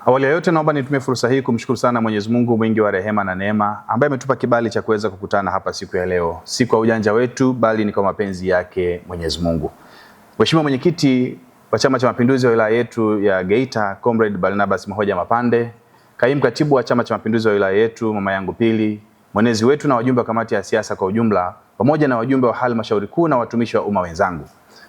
Awali ya yote naomba nitumie fursa hii kumshukuru sana Mwenyezi Mungu mwingi wa rehema na neema ambaye ametupa kibali cha kuweza kukutana hapa siku ya leo. Si kwa ujanja wetu bali ni kwa mapenzi yake Mwenyezi Mungu. Mheshimiwa Mwenyekiti wa Chama cha Mapinduzi wa wilaya yetu ya Geita, Comrade Barnabas Mahoja Mapande, Kaimu Katibu wa Chama cha Mapinduzi wa wilaya yetu mama yangu Pili, mwenezi wetu na wajumbe wa kamati ya siasa kwa ujumla, pamoja na wajumbe wa halmashauri kuu na watumishi wa umma wenzangu.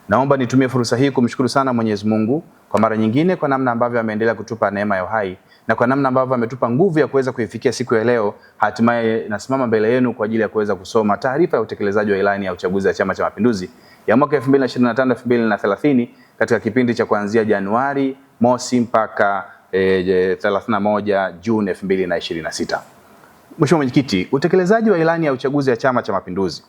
Naomba nitumie fursa hii kumshukuru sana Mwenyezi Mungu kwa mara nyingine kwa namna ambavyo ameendelea kutupa neema ya uhai na kwa namna ambavyo ametupa nguvu ya kuweza kuifikia siku ya leo. Hatimaye nasimama mbele yenu kwa ajili ya kuweza kusoma taarifa ya utekelezaji wa ilani ya uchaguzi ya Chama cha Mapinduzi ya mwaka 2025-2030 katika kipindi cha kuanzia Januari mosi mpaka 31 Juni 2026. Mheshimiwa Mwenyekiti, utekelezaji wa ilani ya uchaguzi ya Chama cha Mapinduzi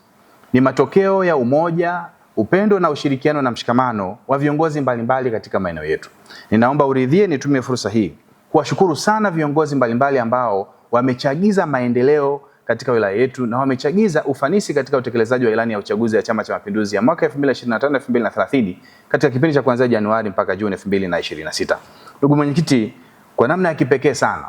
ni matokeo ya umoja, upendo na ushirikiano na mshikamano wa viongozi mbalimbali katika maeneo yetu. Ninaomba uridhie nitumie fursa hii kuwashukuru sana viongozi mbalimbali ambao wamechagiza maendeleo katika wilaya yetu na wamechagiza ufanisi katika utekelezaji wa ilani ya uchaguzi ya Chama cha Mapinduzi ya mwaka 2025-2030 katika kipindi cha kuanzia Januari mpaka Juni 2026. Ndugu Mwenyekiti, kwa namna ya kipekee sana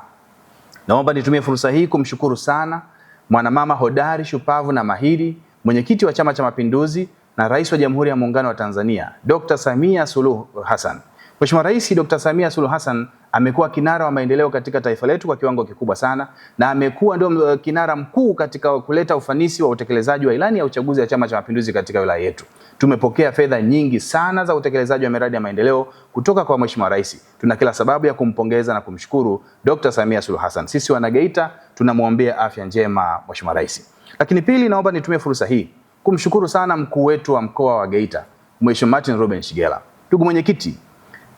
naomba nitumie fursa hii kumshukuru sana mwanamama hodari, shupavu na mahiri, mwenyekiti wa Chama cha Mapinduzi na Rais wa Jamhuri ya Muungano wa Tanzania, Dr. Samia Suluhu Hassan. Mheshimiwa Rais Dr. Samia Suluhu Hassan amekuwa kinara wa maendeleo katika taifa letu kwa kiwango kikubwa sana na amekuwa ndio kinara mkuu katika kuleta ufanisi wa utekelezaji wa ilani ya uchaguzi ya Chama cha Mapinduzi katika wilaya yetu. Tumepokea fedha nyingi sana za utekelezaji wa miradi ya maendeleo kutoka kwa Mheshimiwa Rais. Tuna kila sababu ya kumpongeza na kumshukuru Dr. Samia Suluhu Hassan. Sisi wana Geita tunamwombea afya njema Mheshimiwa Rais. Lakini pili, naomba nitumie fursa hii kumshukuru sana mkuu wetu wa mkoa wa Geita, Mheshimiwa Martin Ruben Shigela. Ndugu Mwenyekiti,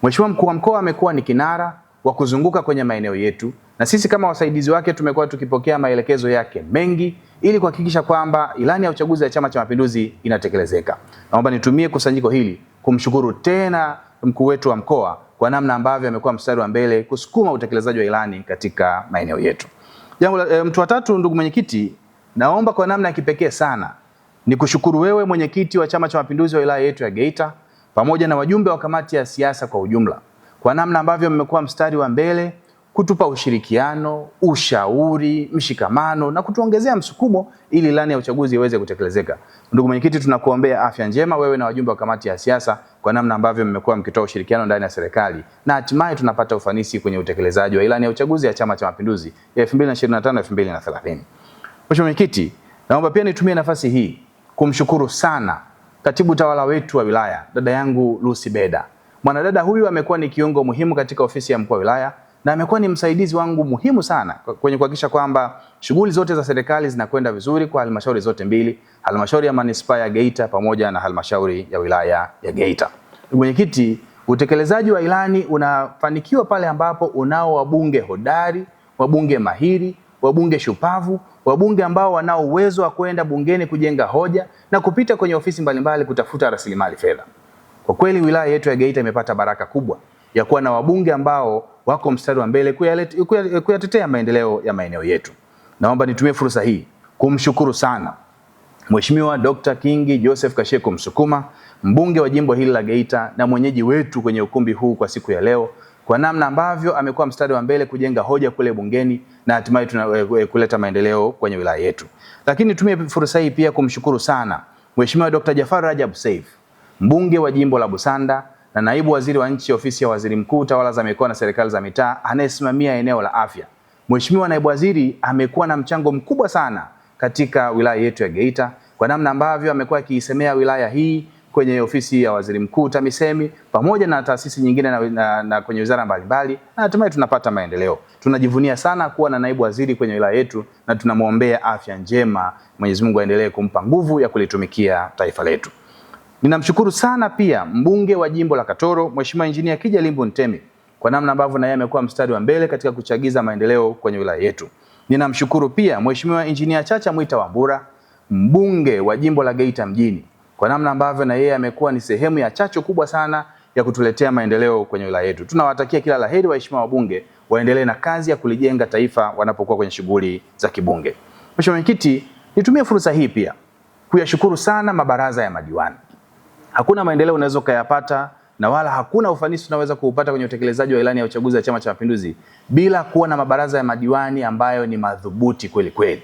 Mheshimiwa mkuu wa mkoa amekuwa ni kinara wa kuzunguka kwenye maeneo yetu na sisi kama wasaidizi wake tumekuwa tukipokea maelekezo yake mengi ili kuhakikisha kwamba ilani ya uchaguzi ya Chama cha Mapinduzi inatekelezeka. Naomba nitumie kusanyiko hili kumshukuru tena mkuu wetu wa mkoa kwa namna ambavyo amekuwa mstari wa mbele kusukuma utekelezaji wa ilani katika maeneo yetu. Mtu wa tatu, ndugu Mwenyekiti, naomba kwa namna ya kipekee sana ni kushukuru wewe mwenyekiti wa Chama cha Mapinduzi wa wilaya yetu ya Geita pamoja na wajumbe wa kamati ya siasa kwa ujumla kwa namna ambavyo mmekuwa mstari wa mbele kutupa ushirikiano, ushauri, mshikamano na kutuongezea msukumo ili ilani ya uchaguzi iweze kutekelezeka. Ndugu Mwenyekiti, tunakuombea afya njema wewe na wajumbe wa kamati ya siasa kwa namna ambavyo mmekuwa mkitoa ushirikiano ndani ya serikali na hatimaye tunapata ufanisi kwenye utekelezaji wa ilani ya uchaguzi ya Chama cha Mapinduzi ya 2025-2030. Mheshimiwa Mwenyekiti, naomba pia nitumie nafasi hii kumshukuru sana katibu tawala wetu wa wilaya, dada yangu Lucy Beda. Mwanadada huyu amekuwa ni kiungo muhimu katika ofisi ya mkuu wa wilaya na amekuwa ni msaidizi wangu muhimu sana kwenye kuhakikisha kwamba shughuli zote za serikali zinakwenda vizuri kwa halmashauri zote mbili, halmashauri ya manispaa ya Geita pamoja na halmashauri ya wilaya ya Geita. Ndugu Mwenyekiti, utekelezaji wa ilani unafanikiwa pale ambapo unao wabunge hodari, wabunge mahiri, wabunge shupavu, wabunge ambao wanao uwezo wa kwenda bungeni kujenga hoja na kupita kwenye ofisi mbalimbali kutafuta rasilimali fedha. Kwa kweli wilaya yetu ya Geita imepata baraka kubwa ya kuwa na wabunge ambao wako mstari wa mbele kuyatetea maendeleo ya maeneo yetu. Naomba nitumie fursa hii kumshukuru sana Mheshimiwa Dr. Kingi Joseph Kasheko Msukuma, mbunge wa jimbo hili la Geita na mwenyeji wetu kwenye ukumbi huu kwa siku ya leo, kwa namna ambavyo amekuwa mstari wa mbele kujenga hoja kule bungeni na hatimaye kuleta maendeleo kwenye wilaya yetu. Lakini nitumie fursa hii pia kumshukuru sana Mheshimiwa Dr. Jafar Rajab Saif, mbunge wa jimbo la Busanda na naibu waziri wa nchi ofisi ya waziri mkuu tawala za mikoa na serikali za mitaa anayesimamia eneo la afya. Mheshimiwa naibu waziri amekuwa na mchango mkubwa sana katika wilaya yetu ya Geita kwa namna ambavyo amekuwa akiisemea wilaya hii kwenye ofisi ya waziri mkuu TAMISEMI pamoja na taasisi nyingine na kwenye wizara mbalimbali na hatimaye tunapata maendeleo. Tunajivunia sana kuwa na naibu waziri kwenye wilaya yetu na tunamwombea afya njema. Mwenyezi Mungu aendelee kumpa nguvu ya kulitumikia taifa letu. Ninamshukuru sana pia mbunge wa jimbo la Katoro, Mheshimiwa Injinia Kija Limbu Ntemi kwa namna ambavyo na yeye amekuwa mstari wa mbele katika kuchagiza maendeleo kwenye wilaya yetu. Ninamshukuru pia Mheshimiwa Injinia Chacha Mwita Wambura, mbunge wa jimbo la Geita mjini kwa namna ambavyo na yeye amekuwa ni sehemu ya chachu kubwa sana ya kutuletea maendeleo kwenye wilaya yetu. Tunawatakia kila laheri waheshimiwa wabunge, waendelee na kazi ya kulijenga taifa wanapokuwa kwenye shughuli za kibunge. Mheshimiwa Mwenyekiti, nitumie fursa hii pia kuyashukuru sana mabaraza ya madiwani. Hakuna maendeleo unaweza kuyapata na wala hakuna ufanisi tunaweza kuupata kwenye utekelezaji wa ilani ya uchaguzi ya Chama cha Mapinduzi bila kuwa na mabaraza ya madiwani ambayo ni madhubuti kweli kweli.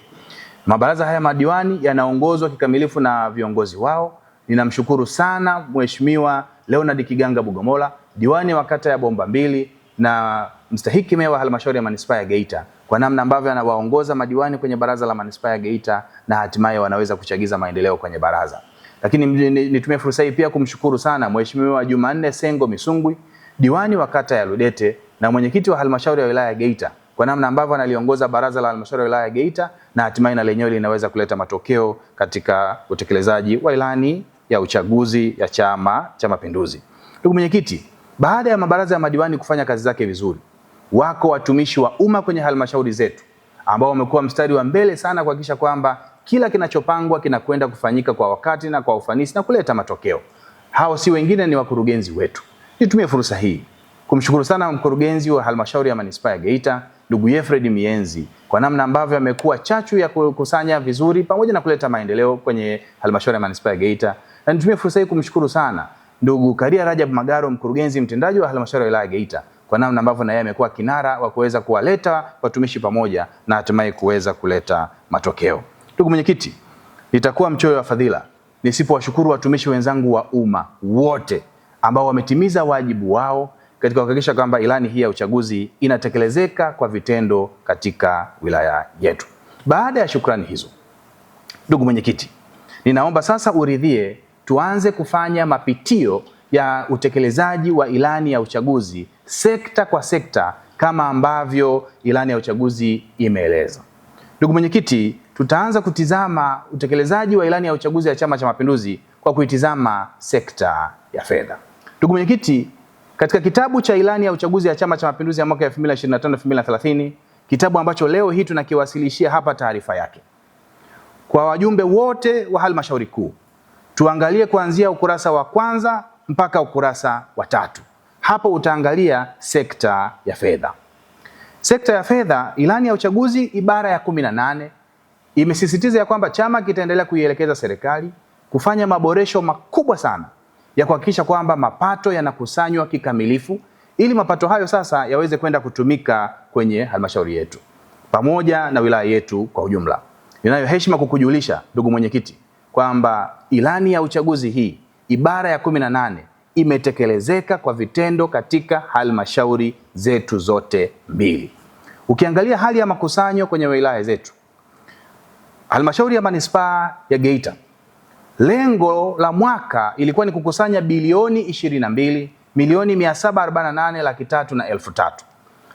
Mabaraza haya madiwani yanaongozwa kikamilifu na viongozi wao. Ninamshukuru sana Mheshimiwa Leonard Kiganga Bugomola, diwani wa kata ya Bomba Mbili na mstahiki meya wa halmashauri ya manispaa ya Geita, kwa namna ambavyo anawaongoza madiwani kwenye baraza la manispaa ya Geita na hatimaye wanaweza kuchagiza maendeleo kwenye baraza. Lakini nitumie fursa hii pia kumshukuru sana Mheshimiwa Jumanne Sengo Misungwi, diwani wa kata ya Ludete na mwenyekiti wa halmashauri ya wilaya ya Geita, kwa namna ambavyo analiongoza baraza la halmashauri ya wilaya ya Geita na hatimaye na lenyewe linaweza kuleta matokeo katika utekelezaji wa ilani ya uchaguzi ya Chama cha Mapinduzi. Ndugu mwenyekiti, baada ya mabaraza ya madiwani kufanya kazi zake vizuri, wako watumishi wa umma kwenye halmashauri zetu ambao wamekuwa mstari wa mbele sana kuhakikisha kwamba kila kinachopangwa kinakwenda kufanyika kwa wakati na kwa ufanisi na kuleta matokeo. Hao si wengine, ni wakurugenzi wetu. Nitumie fursa hii kumshukuru sana mkurugenzi wa halmashauri ya manispaa ya Geita, ndugu Yefred Mienzi, kwa namna ambavyo amekuwa chachu ya kukusanya vizuri pamoja na kuleta maendeleo kwenye halmashauri ya manispaa ya Geita. Na nitumie fursa hii kumshukuru sana ndugu Karia Rajab Magaro, mkurugenzi mtendaji wa halmashauri ya wilaya ya Geita, kwa namna ambavyo na yeye amekuwa kinara wa kuweza kuwaleta watumishi pamoja na hatimaye kuweza kuleta matokeo. Ndugu mwenyekiti, nitakuwa mchoyo wa fadhila nisipowashukuru watumishi wenzangu wa umma wote ambao wametimiza wajibu wao katika kuhakikisha kwamba ilani hii ya uchaguzi inatekelezeka kwa vitendo katika wilaya yetu. Baada ya shukrani hizo, ndugu mwenyekiti, ninaomba sasa uridhie tuanze kufanya mapitio ya utekelezaji wa ilani ya uchaguzi sekta kwa sekta kama ambavyo ilani ya uchaguzi imeeleza. Ndugu mwenyekiti, tutaanza kutizama utekelezaji wa ilani ya uchaguzi ya Chama cha Mapinduzi kwa kuitizama sekta ya fedha. Ndugu mwenyekiti, katika kitabu cha ilani ya uchaguzi ya Chama cha Mapinduzi ya mwaka 2025-2030, kitabu ambacho leo hii tunakiwasilishia hapa taarifa yake kwa wajumbe wote wa halmashauri kuu, tuangalie kuanzia ukurasa wa kwanza mpaka ukurasa wa 3. Hapo utaangalia sekta ya fedha. Sekta ya fedha, ilani ya uchaguzi ibara ya 18 imesisitiza ya kwamba chama kitaendelea kuielekeza serikali kufanya maboresho makubwa sana ya kuhakikisha kwamba mapato yanakusanywa kikamilifu ili mapato hayo sasa yaweze kwenda kutumika kwenye halmashauri yetu pamoja na wilaya yetu kwa ujumla. Ninayo heshima kukujulisha ndugu mwenyekiti kwamba ilani ya uchaguzi hii ibara ya 18 imetekelezeka kwa vitendo katika halmashauri zetu zote mbili. Ukiangalia hali ya makusanyo kwenye wilaya zetu, halmashauri ya manispaa ya Geita, lengo la mwaka ilikuwa ni kukusanya bilioni 22,748,300,000.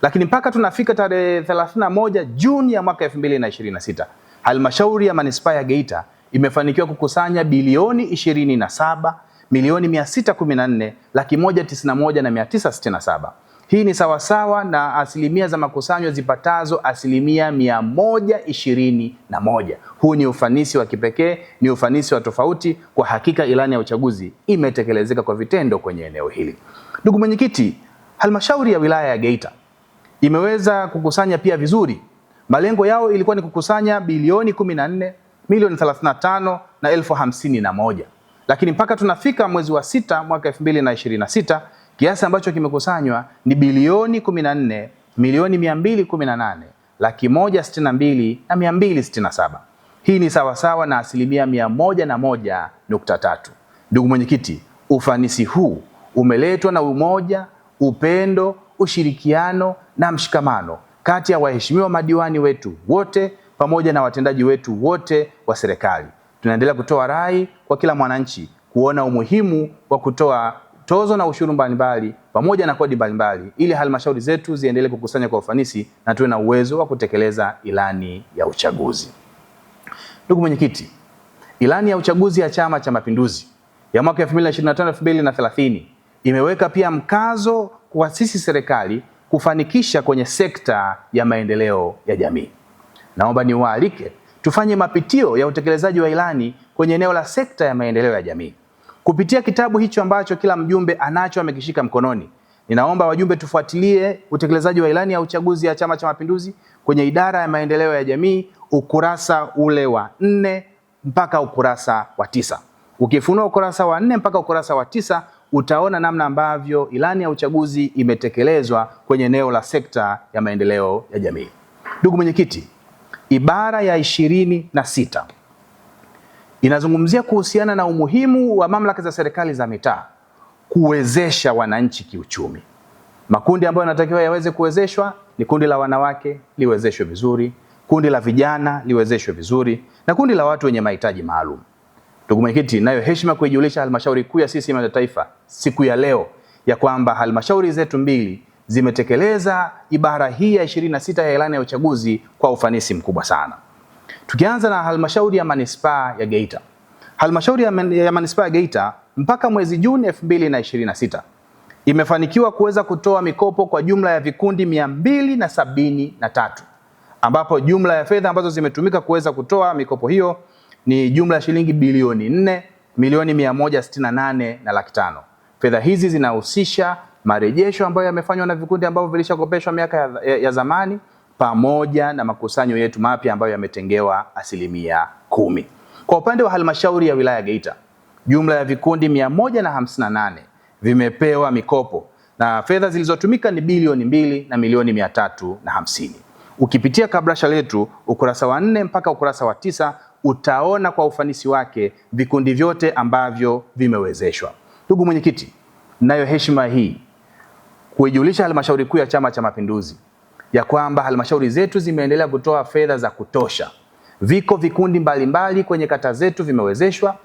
Lakini mpaka tunafika tarehe 31 Juni ya mwaka 2026, halmashauri ya manispaa ya Geita imefanikiwa kukusanya bilioni 27,614,191,967. Hii ni sawasawa na asilimia za makusanyo zipatazo asilimia 121. Huu ni ufanisi wa kipekee, ni ufanisi wa tofauti. Kwa hakika ilani ya uchaguzi imetekelezeka kwa vitendo kwenye eneo hili. Ndugu mwenyekiti, halmashauri ya wilaya ya Geita imeweza kukusanya pia vizuri. Malengo yao ilikuwa ni kukusanya bilioni 14,035,051. Lakini mpaka tunafika mwezi wa 6 mwaka 2026, kiasi ambacho kimekusanywa ni bilioni 14,218,162,267. Hii ni sawasawa na asilimia 101.3. Ndugu mwenyekiti, ufanisi huu umeletwa na umoja, upendo, ushirikiano na mshikamano kati ya waheshimiwa madiwani wetu wote pamoja na watendaji wetu wote wa serikali. Tunaendelea kutoa rai kwa kila mwananchi kuona umuhimu wa kutoa tozo na ushuru mbalimbali pamoja na kodi mbalimbali ili halmashauri zetu ziendelee kukusanya kwa ufanisi na tuwe na uwezo wa kutekeleza ilani ya uchaguzi. Ndugu mwenyekiti, ilani ya uchaguzi ya Chama cha Mapinduzi ya mwaka 2025-2030 imeweka pia mkazo kwa sisi serikali kufanikisha kwenye sekta ya maendeleo ya jamii. Naomba niwaalike tufanye mapitio ya utekelezaji wa ilani kwenye eneo la sekta ya maendeleo ya jamii. Kupitia kitabu hicho ambacho kila mjumbe anacho amekishika mkononi, ninaomba wajumbe tufuatilie utekelezaji wa ilani ya uchaguzi ya Chama cha Mapinduzi kwenye idara ya maendeleo ya jamii, ukurasa ule wa 4 mpaka ukurasa wa 9. Ukifunua ukurasa wa 4 mpaka ukurasa wa 9 utaona namna ambavyo ilani ya uchaguzi imetekelezwa kwenye eneo la sekta ya maendeleo ya jamii. Ndugu mwenyekiti, ibara ya 26 inazungumzia kuhusiana na umuhimu wa mamlaka za serikali za mitaa kuwezesha wananchi kiuchumi. Makundi ambayo yanatakiwa yaweze kuwezeshwa ni kundi la wanawake liwezeshwe vizuri, kundi la vijana liwezeshwe vizuri, na kundi la watu wenye mahitaji maalum. Ndugu mwenyekiti, nayo heshima kuijulisha halmashauri kuu ya CCM ya taifa siku ya leo ya kwamba halmashauri zetu mbili zimetekeleza ibara hii ya 26 ya ilani ya uchaguzi kwa ufanisi mkubwa sana. Tukianza na halmashauri ya manispaa ya Geita. Halmashauri ya manispaa ya Geita mpaka mwezi Juni 2026 imefanikiwa kuweza kutoa mikopo kwa jumla ya vikundi 273, ambapo jumla ya fedha ambazo zimetumika kuweza kutoa mikopo hiyo ni jumla ya shilingi bilioni 4,168,500,000. Fedha hizi zinahusisha marejesho ambayo yamefanywa na vikundi ambavyo vilishakopeshwa miaka ya zamani pamoja na makusanyo yetu mapya ambayo yametengewa 10%. Kwa upande wa halmashauri ya wilaya Geita, jumla ya vikundi 158 vimepewa mikopo na fedha zilizotumika ni bilioni 2,350,000. Ukipitia kabrasha letu ukurasa wa 4 mpaka ukurasa wa 9 utaona kwa ufanisi wake vikundi vyote ambavyo vimewezeshwa. Ndugu mwenyekiti, nayo heshima hii kuijulisha halmashauri kuu ya Chama cha Mapinduzi ya kwamba halmashauri zetu zimeendelea kutoa fedha za kutosha. Viko vikundi mbalimbali kwenye kata zetu vimewezeshwa,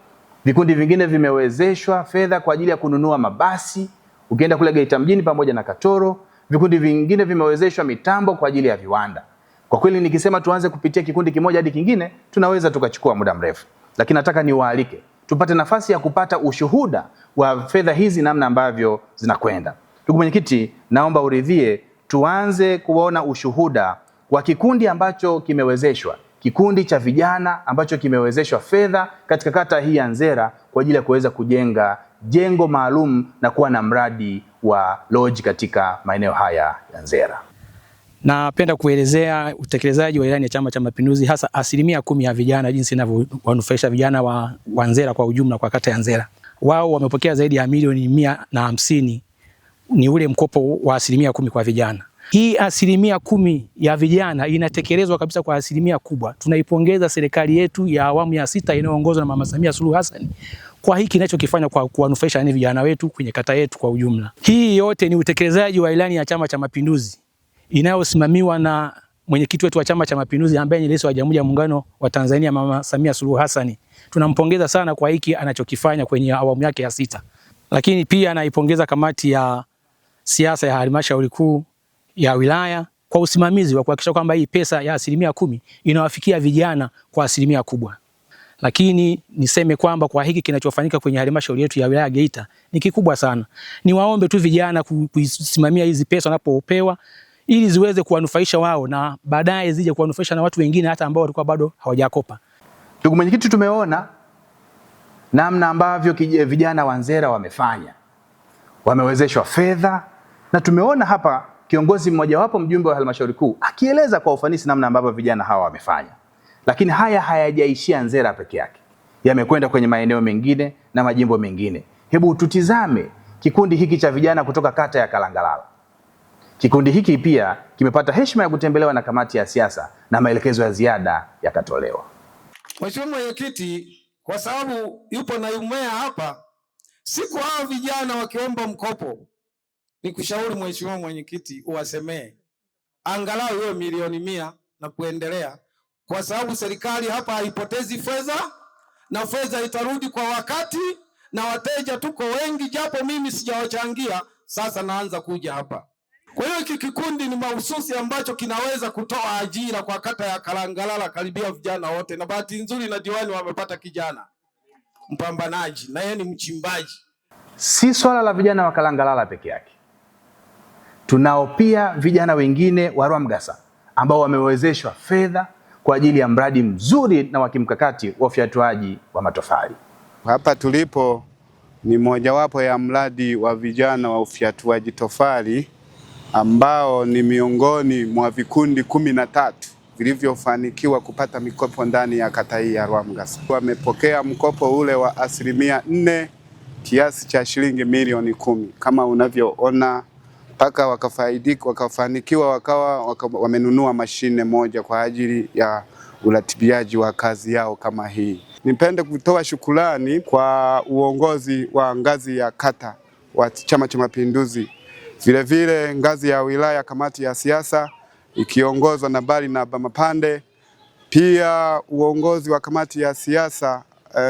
vikundi vingine vimewezeshwa fedha kwa ajili ya kununua mabasi, ukienda kule Geita mjini pamoja na Katoro, vikundi vingine vimewezeshwa mitambo kwa ajili ya viwanda. Kwa kweli nikisema tuanze kupitia kikundi kimoja hadi kingine, tunaweza tukachukua muda mrefu. Lakini nataka niwaalike tupate nafasi ya kupata ushuhuda wa fedha hizi namna ambavyo zinakwenda. Ndugu mwenyekiti, naomba uridhie tuanze kuona ushuhuda wa kikundi ambacho kimewezeshwa, kikundi cha vijana ambacho kimewezeshwa fedha katika kata hii ya Nzera kwa ajili ya kuweza kujenga jengo maalum na kuwa na mradi wa lodge katika maeneo haya ya Nzera. Napenda kuelezea utekelezaji wa ilani ya Chama cha Mapinduzi, hasa 10% ya vijana, jinsi inavyowanufaisha vijana wa Nzera kwa ujumla. Kwa kata ya Nzera, wao wamepokea zaidi ya milioni 150, ni ule mkopo wa 10% kwa vijana. Hii 10% ya vijana inatekelezwa kabisa kwa 10% kubwa. Tunaipongeza serikali yetu ya awamu ya 6 inayoongozwa na Mama Samia Suluhu Hassan kwa hiki kinachokifanya kwa kuwanufaisha vijana wetu kwenye kata yetu kwa ujumla. Hii yote ni utekelezaji wa ilani ya Chama cha Mapinduzi inayosimamiwa na mwenyekiti wetu wa Chama cha Mapinduzi ambaye ni Rais wa Jamhuri ya Muungano wa Tanzania, Mama Samia Suluhu Hassan. Tunampongeza sana kwa hiki anachokifanya kwenye awamu yake ya 6. Lakini pia naipongeza kamati ya siasa ya halmashauri kuu ya wilaya kwa usimamizi wa kuhakikisha kwamba hii pesa ya 10% inawafikia vijana kwa 10% kubwa. Lakini niseme kwamba kwa hiki kinachofanyika kwenye halmashauri yetu ya wilaya Geita ni kikubwa sana. Niwaombe tu vijana kusimamia hizi pesa wanapopewa ili ziweze kuwanufaisha wao na baadaye zije kuwanufaisha na watu wengine hata ambao walikuwa bado hawajakopa. Ndugu mwenyekiti, tumeona namna ambavyo vijana wa Nzera wamefanya, wamewezeshwa fedha, na tumeona hapa kiongozi mmoja wapo, mjumbe wa halmashauri kuu, akieleza kwa ufanisi namna ambavyo vijana hawa wamefanya. Lakini haya hayajaishia Nzera peke yake, yamekwenda kwenye maeneo mengine na majimbo mengine. Hebu tutizame kikundi hiki cha vijana kutoka kata ya Kalangalala. Kikundi hiki pia kimepata heshima ya kutembelewa na kamati ya siasa na maelekezo ya ziada yakatolewa. Mheshimiwa Mwenyekiti, kwa sababu yupo na umea hapa, siku hao vijana wakiomba mkopo, ni kushauri Mheshimiwa Mwenyekiti uwasemee angalau hiyo milioni 100 na kuendelea, kwa sababu serikali hapa haipotezi fedha na fedha itarudi kwa wakati, na wateja tuko wengi, japo mimi sijawachangia, sasa naanza kuja hapa. Kwa hiyo hiki kikundi ni mahususi ambacho kinaweza kutoa ajira kwa kata ya Kalangalala karibia vijana wote, na bahati nzuri na diwani wamepata kijana mpambanaji na yeye ni mchimbaji. Si swala la vijana wa Kalangalala peke yake, tunao pia vijana wengine wa Rwamgasa ambao wamewezeshwa fedha kwa ajili ya mradi mzuri na wa kimkakati wa ufyatuaji wa matofali. Hapa tulipo ni mojawapo ya mradi wa vijana wa ufyatuaji tofali ambao ni miongoni mwa vikundi 13 vilivyofanikiwa kupata mikopo ndani ya kata hii ya Rwamgasa. Wamepokea mkopo ule wa 4% kiasi cha shilingi milioni 10 kama unavyoona, mpaka wakafanikiwa wakawa wamenunua mashine moja kwa ajili ya uratibiaji wa kazi yao kama hii. Nipende kutoa shukrani kwa uongozi wa ngazi ya kata wa Chama cha Mapinduzi, vilevile ngazi ya wilaya, kamati ya siasa ikiongozwa na Barnaba Mapande, pia uongozi wa kamati ya siasa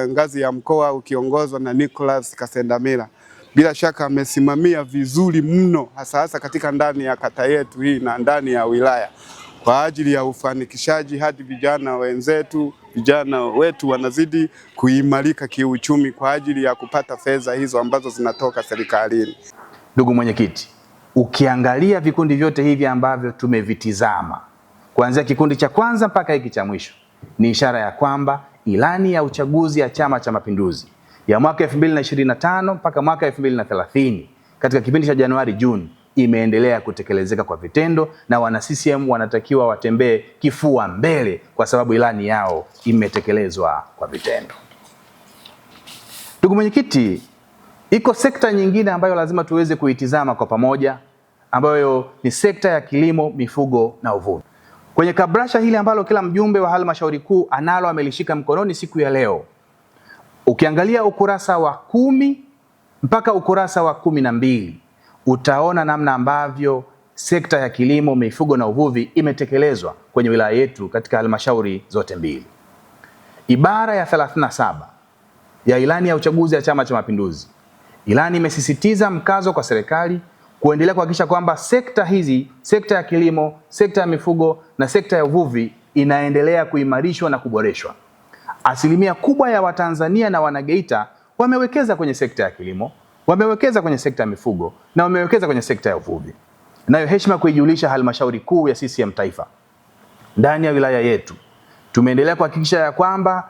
ngazi ya mkoa ukiongozwa na Nicholas Kasendamila. Bila shaka amesimamia vizuri mno, hasa katika ndani ya kata yetu hii na ndani ya wilaya kwa ajili ya ufanikishaji hadi vijana wetu wanazidi kuimarika kiuchumi kwa ajili ya kupata fedha hizo ambazo zinatoka serikalini. Ndugu mwenyekiti, ukiangalia vikundi vyote hivi ambavyo tumevitizama kuanzia kikundi cha kwanza mpaka hiki cha mwisho, ni ishara ya kwamba ilani ya uchaguzi ya Chama cha Mapinduzi ya mwaka 2025 mpaka mwaka 2030 katika kipindi cha Januari Juni imeendelea kutekelezeka kwa vitendo, na wana CCM wanatakiwa watembee kifua mbele kwa sababu ilani yao imetekelezwa kwa vitendo. Ndugu mwenyekiti, iko sekta nyingine ambayo lazima tuweze kuitizama kwa pamoja, ambayo ni sekta ya kilimo, mifugo na uvuvi. Kwenye kabrasha hili ambalo kila mjumbe wa halmashauri kuu analo amelishika mkononi siku ya leo, ukiangalia ukurasa wa 10 mpaka ukurasa wa 12 utaona namna ambavyo sekta ya kilimo, mifugo na uvuvi imetekelezwa kwenye wilaya yetu katika halmashauri zote mbili. Ibara ya 37 ya ilani ya uchaguzi ya Chama cha Mapinduzi, ilani imesisitiza mkazo kwa serikali kuendelea kuhakikisha kwamba sekta hizi, sekta ya kilimo, sekta ya mifugo na sekta ya uvuvi inaendelea kuimarishwa na kuboreshwa. Asilimia kubwa ya Watanzania na Wanageita wamewekeza kwenye sekta ya kilimo, wamewekeza kwenye sekta ya mifugo na wamewekeza kwenye sekta ya uvuvi. Nayo heshima kuijulisha halmashauri kuu ya CCM Taifa, ndani ya wilaya yetu tumeendelea kuhakikisha ya kwamba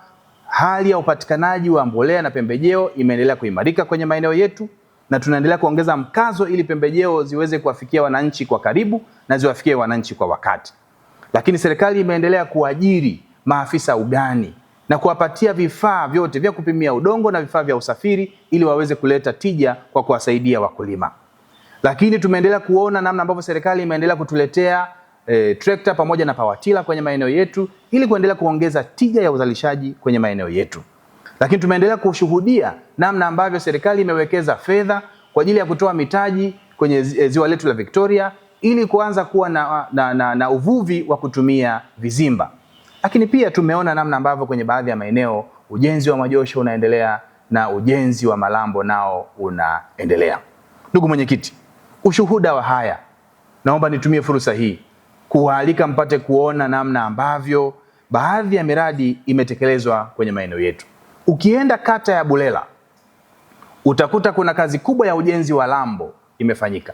hali ya upatikanaji wa mbolea na pembejeo imeendelea kuimarika kwenye maeneo yetu, na tunaendelea kuongeza mkazo ili pembejeo ziweze kuwafikia wananchi kwa karibu na ziwafikie wananchi kwa wakati. Lakini serikali imeendelea kuajiri maafisa ugani na kuwapatia vifaa vyote vya kupimia udongo na vifaa vya usafiri ili waweze kuleta tija kwa kuwasaidia wakulima. Lakini tumeendelea kuona namna ambavyo serikali imeendelea kutuletea trekta pamoja na pawatila kwenye maeneo yetu ili kuendelea kuongeza tija ya uzalishaji kwenye maeneo yetu. Lakini tumeendelea kushuhudia namna ambavyo serikali imewekeza fedha kwa ajili ya kutoa mitaji kwenye ziwa letu la Victoria ili kuanza kuwa na uvuvi wa kutumia vizimba. Lakini pia tumeona namna ambavyo kwenye baadhi ya maeneo ujenzi wa majosho unaendelea na ujenzi wa malambo nao unaendelea. Ndugu mwenyekiti, ushuhuda wa haya, naomba nitumie fursa hii kuwaalika mpate kuona namna ambavyo baadhi ya miradi imetekelezwa kwenye maeneo yetu. Ukienda kata ya Bulela utakuta kuna kazi kubwa ya ujenzi wa lambo imefanyika.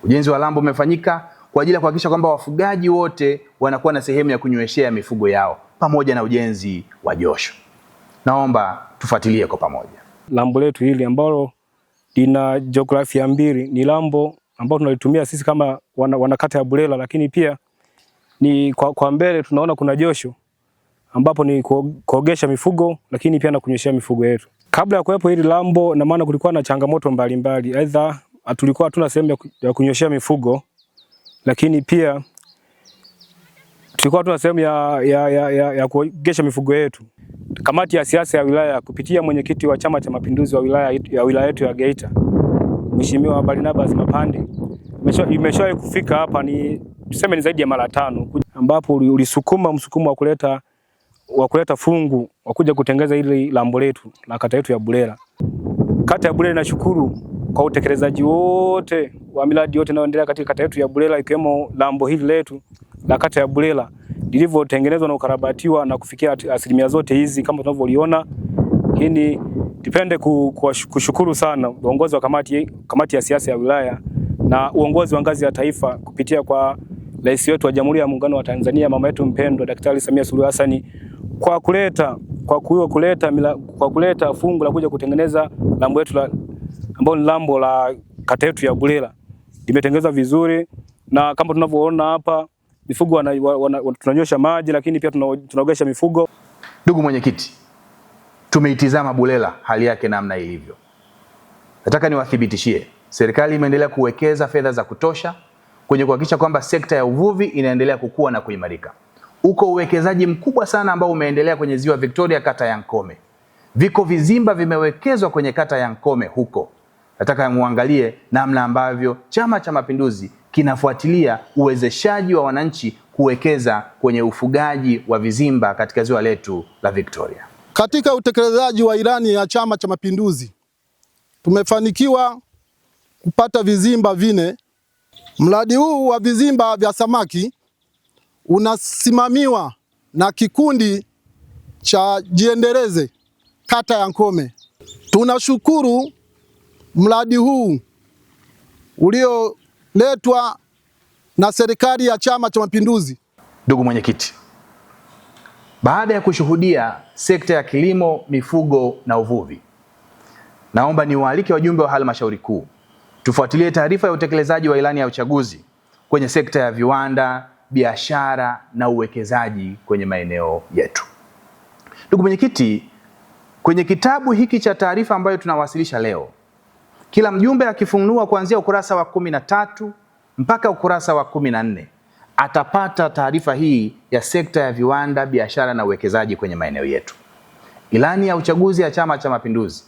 Ujenzi wa lambo umefanyika kwa ajili ya kuhakikisha kwamba wafugaji wote wanakuwa na sehemu ya kunyweshea mifugo yao pamoja na ujenzi wa josho. Naomba tufuatilie kwa pamoja. Lambo letu hili ambalo lina jiografia mbili, ni lambo ambalo tunalitumia sisi kama wanakata ya Bulela, lakini pia ni kwa mbele tunaona kuna josho ambapo ni kuogesha mifugo lakini pia na kunyweshea mifugo yetu. Kabla ya kuwepo hili lambo, na maana kulikuwa na changamoto mbalimbali. Aidha tulikuwa hatuna sehemu ya kunyweshea mifugo, lakini pia tulikuwa hatuna sehemu ya kuogesha mifugo yetu. Kamati ya siasa ya wilaya kupitia mwenyekiti wa Chama cha Mapinduzi wa wilaya yetu ya Geita, Mheshimiwa Barnaba Mapande, imeshawahi kufika hapa, ni tuseme ni zaidi ya mara 5, ambapo ulisukuma msukumo wa kuleta fungu wa kuja kutengeza hili lambo letu la kata yetu ya Bulela. Kata ya Bulela inashukuru kwa utekelezaji wote wa miradi yote inayoendelea katika kata yetu ya Bulela, ikiwemo lambo hili letu la kata ya Bulela lilivyotengenezwa na ukarabatiwa na kufikia asilimia zote hizi kama tunavyoliona. Lakini tupende kushukuru sana uongozi wa kamati ya siasa ya wilaya na uongozi wa ngazi ya taifa kupitia kwa Rais wetu wa Jamhuri ya Muungano wa Tanzania, mama yetu mpendwa Daktari Samia Suluhu Hassan, kwa kuleta fungu la kuja kutengeneza lambo letu ambalo ni lambo la kata yetu ya Bulela. Limetengenezwa vizuri na kama tunavyoona hapa mifugo tunanyosha maji, lakini pia tunaogesha mifugo. Ndugu mwenyekiti, tumeitizama Bulela hali yake namna ilivyo. Nataka niwathibitishie, serikali imeendelea kuwekeza fedha za kutosha kwenye kuhakikisha kwamba sekta ya uvuvi inaendelea kukua na kuimarika. Uko uwekezaji mkubwa sana ambao umeendelea kwenye Ziwa Victoria, kata ya Nkome. Viko vizimba vimewekezwa kwenye kata ya Nkome huko. Nataka muangalie namna ambavyo Chama cha Mapinduzi kinafuatilia uwezeshaji wa wananchi kuwekeza kwenye ufugaji wa vizimba katika ziwa letu la Victoria. Katika utekelezaji wa ilani ya Chama cha Mapinduzi tumefanikiwa kupata vizimba 4. Mradi huu wa vizimba vya samaki unasimamiwa na kikundi cha Jiendeleze kata ya Nkome. Tunashukuru mradi huu ulioletwa na serikali ya Chama cha Mapinduzi. Ndugu mwenyekiti, baada ya kushuhudia sekta ya kilimo, mifugo na uvuvi, naomba niwaalike wajumbe wa halmashauri kuu tufuatilie taarifa ya utekelezaji wa ilani ya uchaguzi kwenye sekta ya viwanda, biashara na uwekezaji kwenye maeneo yetu. Ndugu mwenyekiti, kwenye kitabu hiki cha taarifa ambayo tunawasilisha leo, kila mjumbe akifunua kuanzia ukurasa wa 13 mpaka ukurasa wa 14 atapata taarifa hii ya sekta ya viwanda, biashara na uwekezaji kwenye maeneo yetu. Ilani ya uchaguzi ya Chama cha Mapinduzi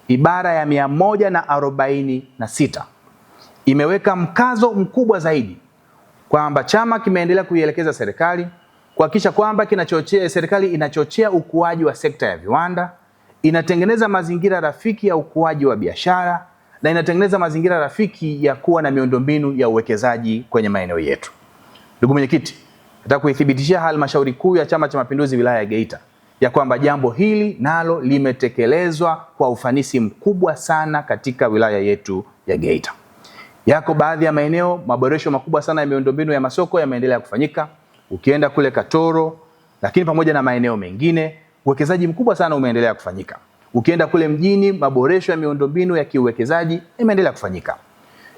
ibara ya 146 imeweka mkazo mkubwa zaidi kwamba chama kimeendelea kuielekeza serikali kuhakikisha kwamba serikali inachochea ukuaji wa sekta ya viwanda, inatengeneza mazingira rafiki ya ukuaji wa biashara na inatengeneza mazingira rafiki ya kuwa na miundombinu ya uwekezaji kwenye maeneo yetu. Ndugu mwenyekiti, nataka kuithibitishia halmashauri kuu ya Chama cha Mapinduzi wilaya ya Geita ya kwamba jambo hili nalo limetekelezwa kwa ufanisi mkubwa sana katika wilaya yetu ya Geita. Yako baadhi ya maeneo maboresho makubwa sana ya miundombinu ya masoko yameendelea kufanyika. Ukienda kule Katoro, lakini pamoja na maeneo mengine, uwekezaji mkubwa sana umeendelea kufanyika. Ukienda kule mjini, maboresho ya miundombinu ya kiuwekezaji yameendelea kufanyika.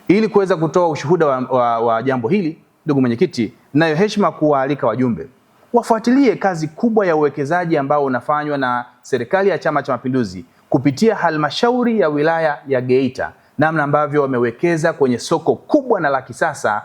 Ili kuweza kutoa ushuhuda wa jambo hili, ndugu mwenyekiti, nayo heshima kuwaalika wajumbe wafuatilie kazi kubwa ya uwekezaji ambao unafanywa na serikali ya Chama cha Mapinduzi kupitia halmashauri ya wilaya ya Geita, namna ambavyo wamewekeza kwenye soko kubwa na la kisasa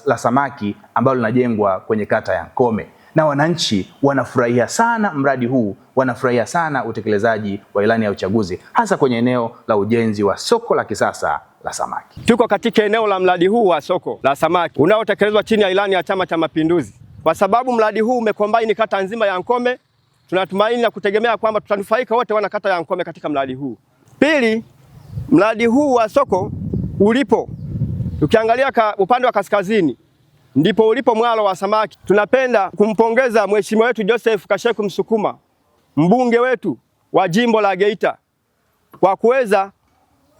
la samaki ambalo linajengwa kwenye kata ya Nkome. Na wananchi wanafurahia sana mradi huu, wanafurahia sana utekelezaji wa ilani ya uchaguzi, hasa kwenye eneo la ujenzi wa soko la kisasa la samaki. Tuko katika eneo la mradi huu wa soko la samaki unaotekelezwa chini ya ilani ya Chama cha Mapinduzi. Kwa sababu mradi huu umekombaini kata nzima ya Nkome, tunatumaini na kutegemea kwamba tutanufaika wote wana kata ya Nkome katika mradi huu. Pili, mradi huu wa soko ulipo, tukiangalia upande wa kaskazini ndipo ulipo mwalo wa samaki. Tunapenda kumpongeza mheshimiwa wetu Joseph Kasheku Msukuma, mbunge wetu wa jimbo la Geita, kwa kuweza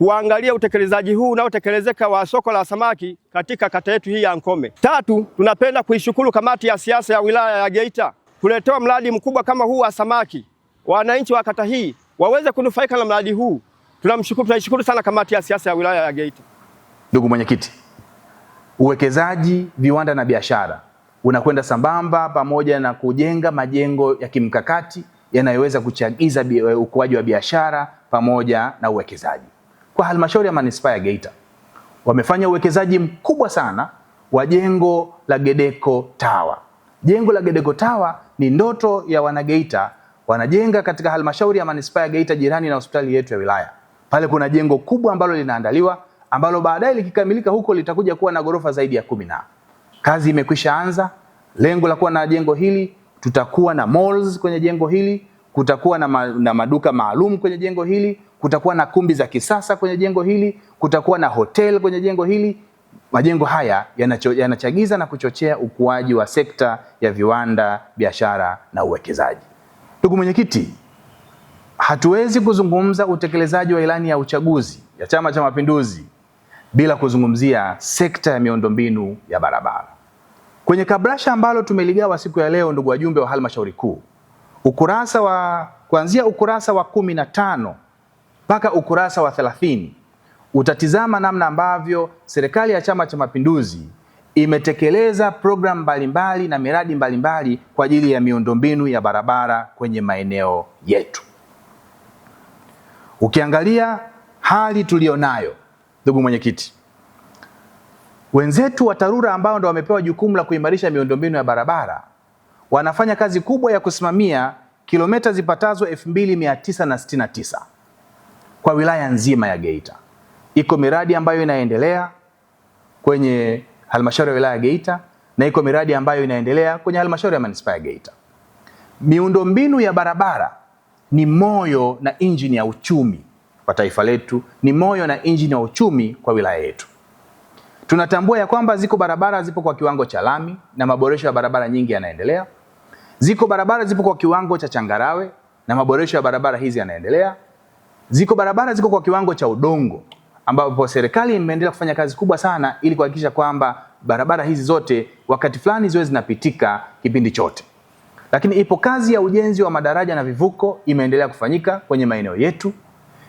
kuangalia utekelezaji huu unaotekelezeka wa soko la samaki katika kata yetu hii ya Nkome. Tatu, tunapenda kuishukuru kamati ya siasa ya wilaya ya Geita kuletewa mradi mkubwa kama huu wa samaki. Wananchi wa kata hii waweze kunufaika na mradi huu. Tunaishukuru sana kamati ya siasa ya wilaya ya Geita. Ndugu mwenyekiti, uwekezaji, viwanda na biashara unakwenda sambamba pamoja na kujenga majengo ya kimkakati yanayoweza kuchagiza ukuaji wa biashara pamoja na uwekezaji. Kwa halmashauri ya manispaa ya Geita wamefanya uwekezaji mkubwa sana wa jengo la Gedeko Tower. Jengo la Gedeko Tower ni ndoto ya wanageita, wanajenga katika halmashauri ya manispaa ya Geita jirani na hospitali yetu ya wilaya. Pale kuna jengo kubwa ambalo linaandaliwa, ambalo baadaye likikamilika huko litakuja kuwa na ghorofa zaidi ya 10. Kazi imekwisha anza. Lengo la kuwa na jengo hili, tutakuwa na malls kwenye jengo hili, kutakuwa na maduka maalum kwenye jengo hili, kutakuwa na kumbi za kisasa kwenye jengo hili, kutakuwa na hotel kwenye jengo hili. Majengo haya yanachagiza na kuchochea ukuaji wa sekta ya viwanda, biashara na uwekezaji. Ndugu mwenyekiti, hatuwezi kuzungumza utekelezaji wa ilani ya uchaguzi ya Chama cha Mapinduzi bila kuzungumzia sekta ya miundombinu ya barabara. Kwenye kabrasha ambalo tumeligawa siku ya leo, ndugu wajumbe wa halmashauri kuu, kuanzia ukurasa wa 15 mpaka ukurasa wa 30 utatizama namna ambavyo serikali ya Chama cha Mapinduzi imetekeleza programu mbalimbali na miradi mbalimbali kwa ajili ya miundombinu ya barabara kwenye maeneo yetu. Ukiangalia hali tulionayo, ndugu mwenyekiti, wenzetu wa TARURA ambao ndio wamepewa jukumu la kuimarisha miundombinu ya barabara wanafanya kazi kubwa ya kusimamia kilomita zipatazo 2969 kwa wilaya nzima ya Geita. Iko miradi ambayo inaendelea kwenye halmashauri ya wilaya ya Geita na iko miradi ambayo inaendelea kwenye halmashauri ya manispaa ya Geita. Miundombinu ya barabara ni moyo na injini ya uchumi kwa taifa letu, ni moyo na injini ya uchumi kwa wilaya yetu. Tunatambua ya kwamba ziko barabara zipo kwa kiwango cha lami na maboresho ya barabara nyingi yanaendelea. Ziko barabara zipo kwa kiwango cha changarawe na maboresho ya barabara hizi yanaendelea. Ziko barabara ziko kwa kiwango cha udongo ambapo serikali imeendelea kufanya kazi kubwa sana ili kuhakikisha kwamba barabara hizi zote wakati fulani ziwe zinapitika kipindi chote. Lakini ipo kazi ya ujenzi wa madaraja na vivuko imeendelea kufanyika kwenye maeneo yetu.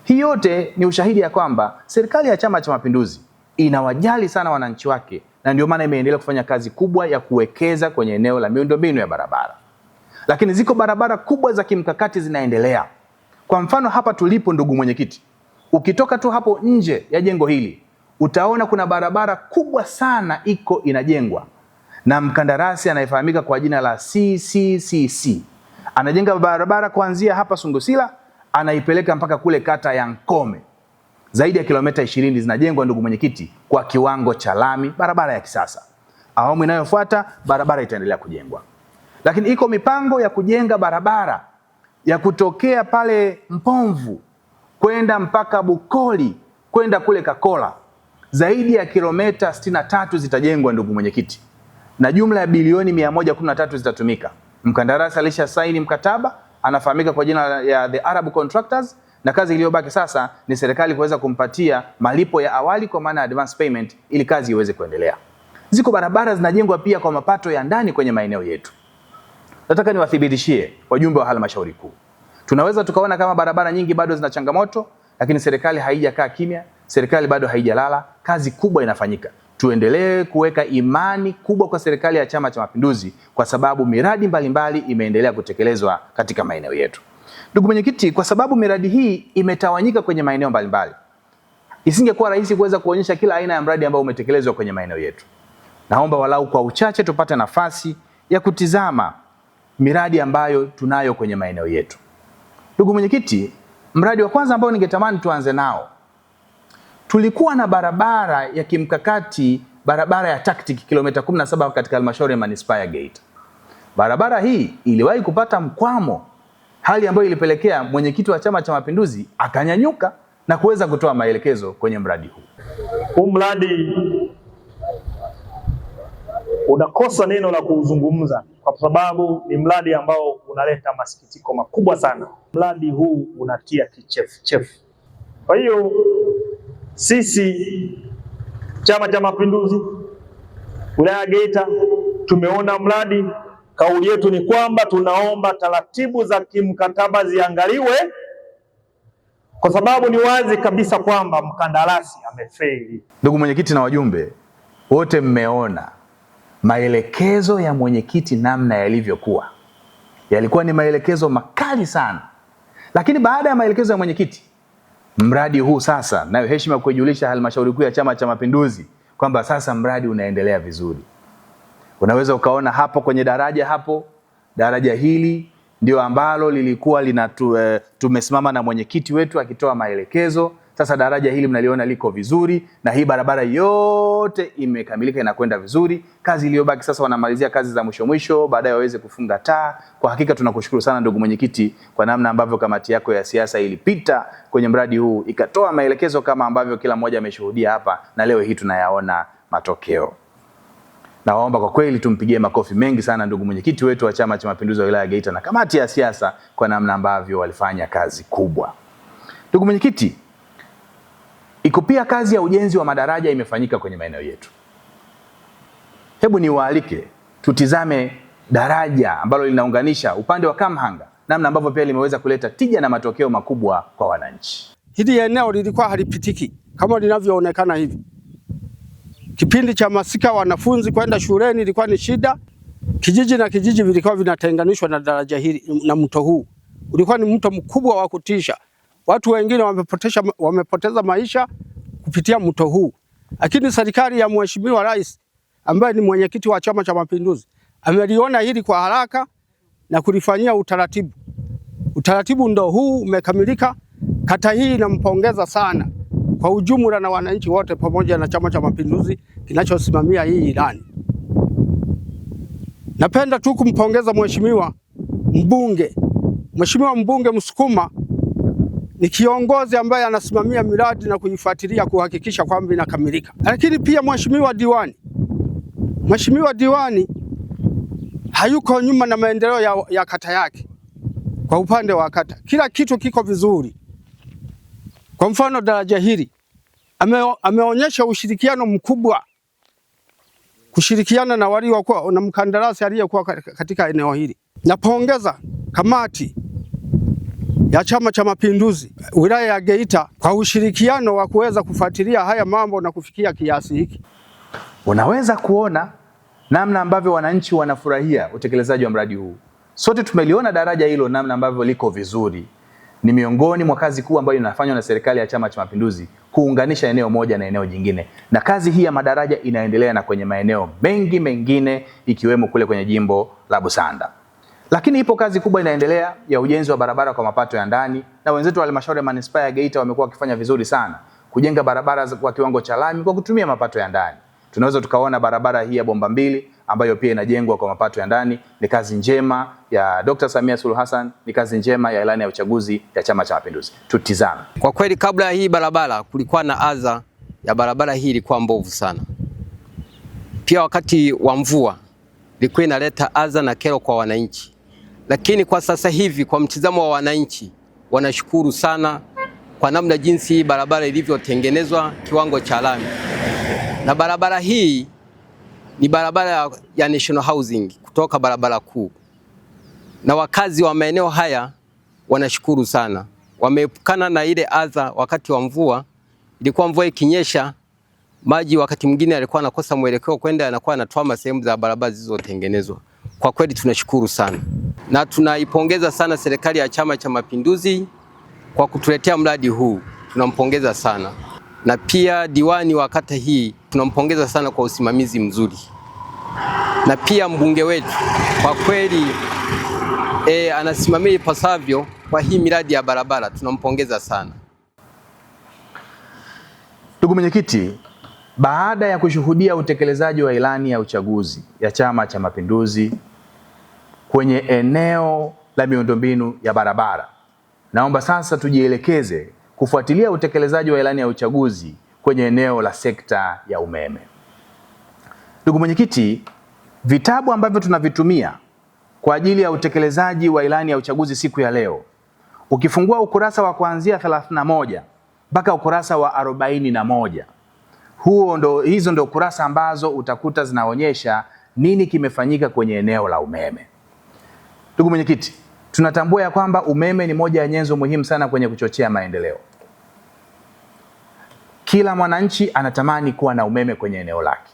Hii yote ni ushahidi ya kwamba serikali ya Chama cha Mapinduzi inawajali sana wananchi wake, na ndio maana imeendelea kufanya kazi kubwa ya kuwekeza kwenye eneo la miundombinu ya barabara. Lakini ziko barabara kubwa za kimkakati zinaendelea. Kwa mfano hapa tulipo, ndugu mwenyekiti, ukitoka tu hapo nje ya jengo hili utaona kuna barabara kubwa sana iko inajengwa na mkandarasi anayefahamika kwa jina la CCCC. Anajenga barabara kuanzia hapa Sungusila anaipeleka mpaka kule kata ya Nkome. Zaidi ya kilomita 20 zinajengwa, ndugu mwenyekiti, kwa kiwango cha lami, barabara ya kisasa. Awamu inayofuata barabara itaendelea kujengwa. Lakini iko mipango ya kujenga barabara ya kutokea pale Mpomvu kwenda mpaka Bukoli kwenda kule Kakola. Zaidi ya kilomita 63 zitajengwa, ndugu mwenyekiti, na jumla ya bilioni 113 zitatumika. Mkandarasi alisha saini mkataba, anafahamika kwa jina ya The Arab Contractors, na kazi iliyobaki sasa ni serikali kuweza kumpatia malipo ya awali kwa maana advance payment ili kazi iweze kuendelea. Ziko barabara zinajengwa pia kwa mapato ya ndani kwenye maeneo yetu. Nataka niwathibitishie wajumbe wa halmashauri kuu, tunaweza tukaona kama barabara nyingi bado zina changamoto, lakini serikali haijakaa kimya, serikali bado haijalala, kazi kubwa inafanyika. Tuendelee kuweka imani kubwa kwa serikali ya Chama cha Mapinduzi kwa sababu miradi mbalimbali imeendelea kutekelezwa katika maeneo yetu. Ndugu mwenyekiti, kwa sababu miradi hii imetawanyika kwenye maeneo mbalimbali, isingekuwa rahisi kuweza kuonyesha kila aina ya mradi ambao umetekelezwa kwenye maeneo yetu. Naomba walau kwa uchache tupate nafasi ya kutizama miradi ambayo tunayo kwenye maeneo yetu. Ndugu mwenyekiti, mradi wa kwanza ambao ningetamani tuanze nao, tulikuwa na barabara ya kimkakati, barabara ya tactic kilomita 17 katika halmashauri ya manispaa ya Geita. Barabara hii iliwahi kupata mkwamo, hali ambayo ilipelekea mwenyekiti wa Chama cha Mapinduzi akanyanyuka na kuweza kutoa maelekezo kwenye mradi huu. Huu mradi unakosa neno la kuuzungumza kwa sababu ni mradi ambao unaleta masikitiko makubwa sana. Mradi huu unatia kichefuchefu. Kwa hiyo sisi Chama cha Mapinduzi wilaya ya Geita tumeona mradi, kauli yetu ni kwamba tunaomba taratibu za kimkataba ziangaliwe, kwa sababu ni wazi kabisa kwamba mkandarasi amefeli. Ndugu mwenyekiti na wajumbe wote, mmeona maelekezo ya mwenyekiti namna yalivyokuwa. Yalikuwa ni maelekezo makali sana. Lakini baada ya maelekezo ya mwenyekiti, mradi huu sasa, nayo heshima kuijulisha halmashauri kuu ya Chama cha Mapinduzi kwamba sasa mradi unaendelea vizuri. Unaweza ukaona hapo kwenye daraja hapo, daraja hili ndio ambalo lilikuwa tumesimama na mwenyekiti wetu akitoa maelekezo. Sasa daraja hili mnaliona liko vizuri na hii barabara yote imekamilika, inakwenda vizuri. Kazi iliyobaki sasa wanamalizia kazi za mwisho baadaye waweze kufunga taa. Kwa hakika tunakushukuru sana ndugu mwenyekiti kwa namna ambavyo kamati yako ya siasa ilipita kwenye mradi huu ikatoa maelekezo kama ambavyo kila mmoja ameshuhudia hapa, na leo hii tunayaona matokeo. Naomba kwa kweli tumpigie makofi mengi sana ndugu mwenyekiti wetu wa Chama cha Mapinduzi wa wilaya ya Geita na kamati ya siasa kwa namna ambavyo walifanya kazi kubwa. Ndugu mwenyekiti, iko pia kazi ya ujenzi wa madaraja imefanyika kwenye maeneo yetu. Hebu niwaalike tutizame daraja ambalo linaunganisha upande wa Kamhanga, namna ambavyo pia limeweza kuleta tija na matokeo makubwa kwa wananchi. Hili eneo lilikuwa halipitiki kama linavyoonekana hivi. Kipindi cha masika wanafunzi kwenda shuleni ilikuwa ni shida. Kijiji na kijiji vilikuwa vinatenganishwa na daraja hili na mto huu. Ulikuwa ni mto mkubwa wa kutisha. watu wengine wamepoteza maisha kupitia mto huu. Lakini serikali ya Mheshimiwa Rais ambaye ni mwenyekiti wa Chama cha Mapinduzi ameliona hili kwa haraka na kulifanyia utaratibu. Utaratibu ndo huu umekamilika. Kata hii nampongeza sana kwa ujumla na wananchi wote pamoja na Chama cha Mapinduzi kinachosimamia hii ilani. Napenda tu kumpongeza Mheshimiwa mbunge Msukuma ni kiongozi ambaye anasimamia miradi na kuifuatilia kuhakikisha kwamba inakamilika. Lakini pia Mheshimiwa diwani hayuko nyuma na maendeleo ya kata yake. Kwa upande wa kata, kila kitu kiko vizuri. Kwa mfano daraja hili ameonyesha ushirikiano mkubwa, kushirikiana na waliokuwa na mkandarasi aliyekuwa katika eneo hili. Napongeza kamati ya Chama cha Mapinduzi wilaya ya Geita kwa ushirikiano wa kuweza kufuatilia haya mambo na kufikia kiasi hiki. Unaweza kuona namna ambavyo wananchi wanafurahia utekelezaji wa mradi huu. Sote tumeliona daraja hilo namna ambavyo liko vizuri. Ni miongoni mwa kazi kuu ambayo inafanywa na serikali ya Chama cha Mapinduzi kuunganisha eneo moja na eneo jingine. Na kazi hii ya madaraja inaendelea na kwenye maeneo mengi mengine ikiwemo kule kwenye jimbo la Busanda. Lakini ipo kazi kubwa inaendelea ya ujenzi wa barabara kwa mapato ya ndani, na wenzetu wa halmashauri ya manispaa ya Geita wamekuwa wakifanya vizuri sana kujenga barabara kwa kiwango cha lami kwa kutumia mapato ya ndani. Tunaweza tukaona barabara hii ya bomba mbili ambayo pia inajengwa kwa mapato ya ndani. Ni kazi njema ya Dr. Samia Suluhu Hassan, ni kazi njema ya ilani ya uchaguzi ya Chama cha Mapinduzi. Tutizame. Kwa kweli kabla ya hii barabara kulikuwa na adha ya barabara hii ilikuwa mbovu sana. Pia wakati wa mvua ilikuwa inaleta adha na kero kwa wananchi. Lakini kwa sasa hivi kwa mtizamo wa wananchi wanashukuru sana kwa namna jinsi hii barabara ilivyotengenezwa kiwango cha lami. Na barabara hii ni barabara ya National Housing kutoka barabara kuu. Na wakazi wa maeneo haya wanashukuru sana. Wameepukana na ile adha wakati wa mvua. Ilikuwa mvua ikinyesha, maji wakati mwingine yalikuwa yanakosa mwelekeo kwenda yanakuwa yanatwama sehemu za barabara zilizotengenezwa. Kwa kweli tunashukuru sana. Na tunaipongeza sana serikali ya Chama cha Mapinduzi kwa kutuletea mradi huu. Tunampongeza sana. Na pia diwani wa kata hii tunampongeza sana kwa usimamizi mzuri. Na pia mbunge wetu kwa kweli anasimamia ipasavyo kwa hii miradi ya barabara. Tunampongeza sana. Ndugu mwenyekiti, baada ya kushuhudia utekelezaji wa ilani ya uchaguzi ya Chama cha Mapinduzi kwenye eneo la miundombinu ya barabara, naomba sasa tujielekeze kufuatilia utekelezaji wa ilani ya uchaguzi kwenye eneo la sekta ya umeme. Ndugu mwenyekiti, vitabu ambavyo tunavitumia kwa ajili ya utekelezaji wa ilani ya uchaguzi siku ya leo, ukifungua ukurasa wa kuanzia 31 mpaka ukurasa wa 41, hizo ndo kurasa ambazo utakuta zinaonyesha nini kimefanyika kwenye eneo la umeme. Ndugu mwenyekiti, tunatambua ya kwamba umeme ni moja ya nyenzo muhimu sana kwenye kuchochea maendeleo. Kila mwananchi anatamani kuwa na umeme kwenye eneo lake.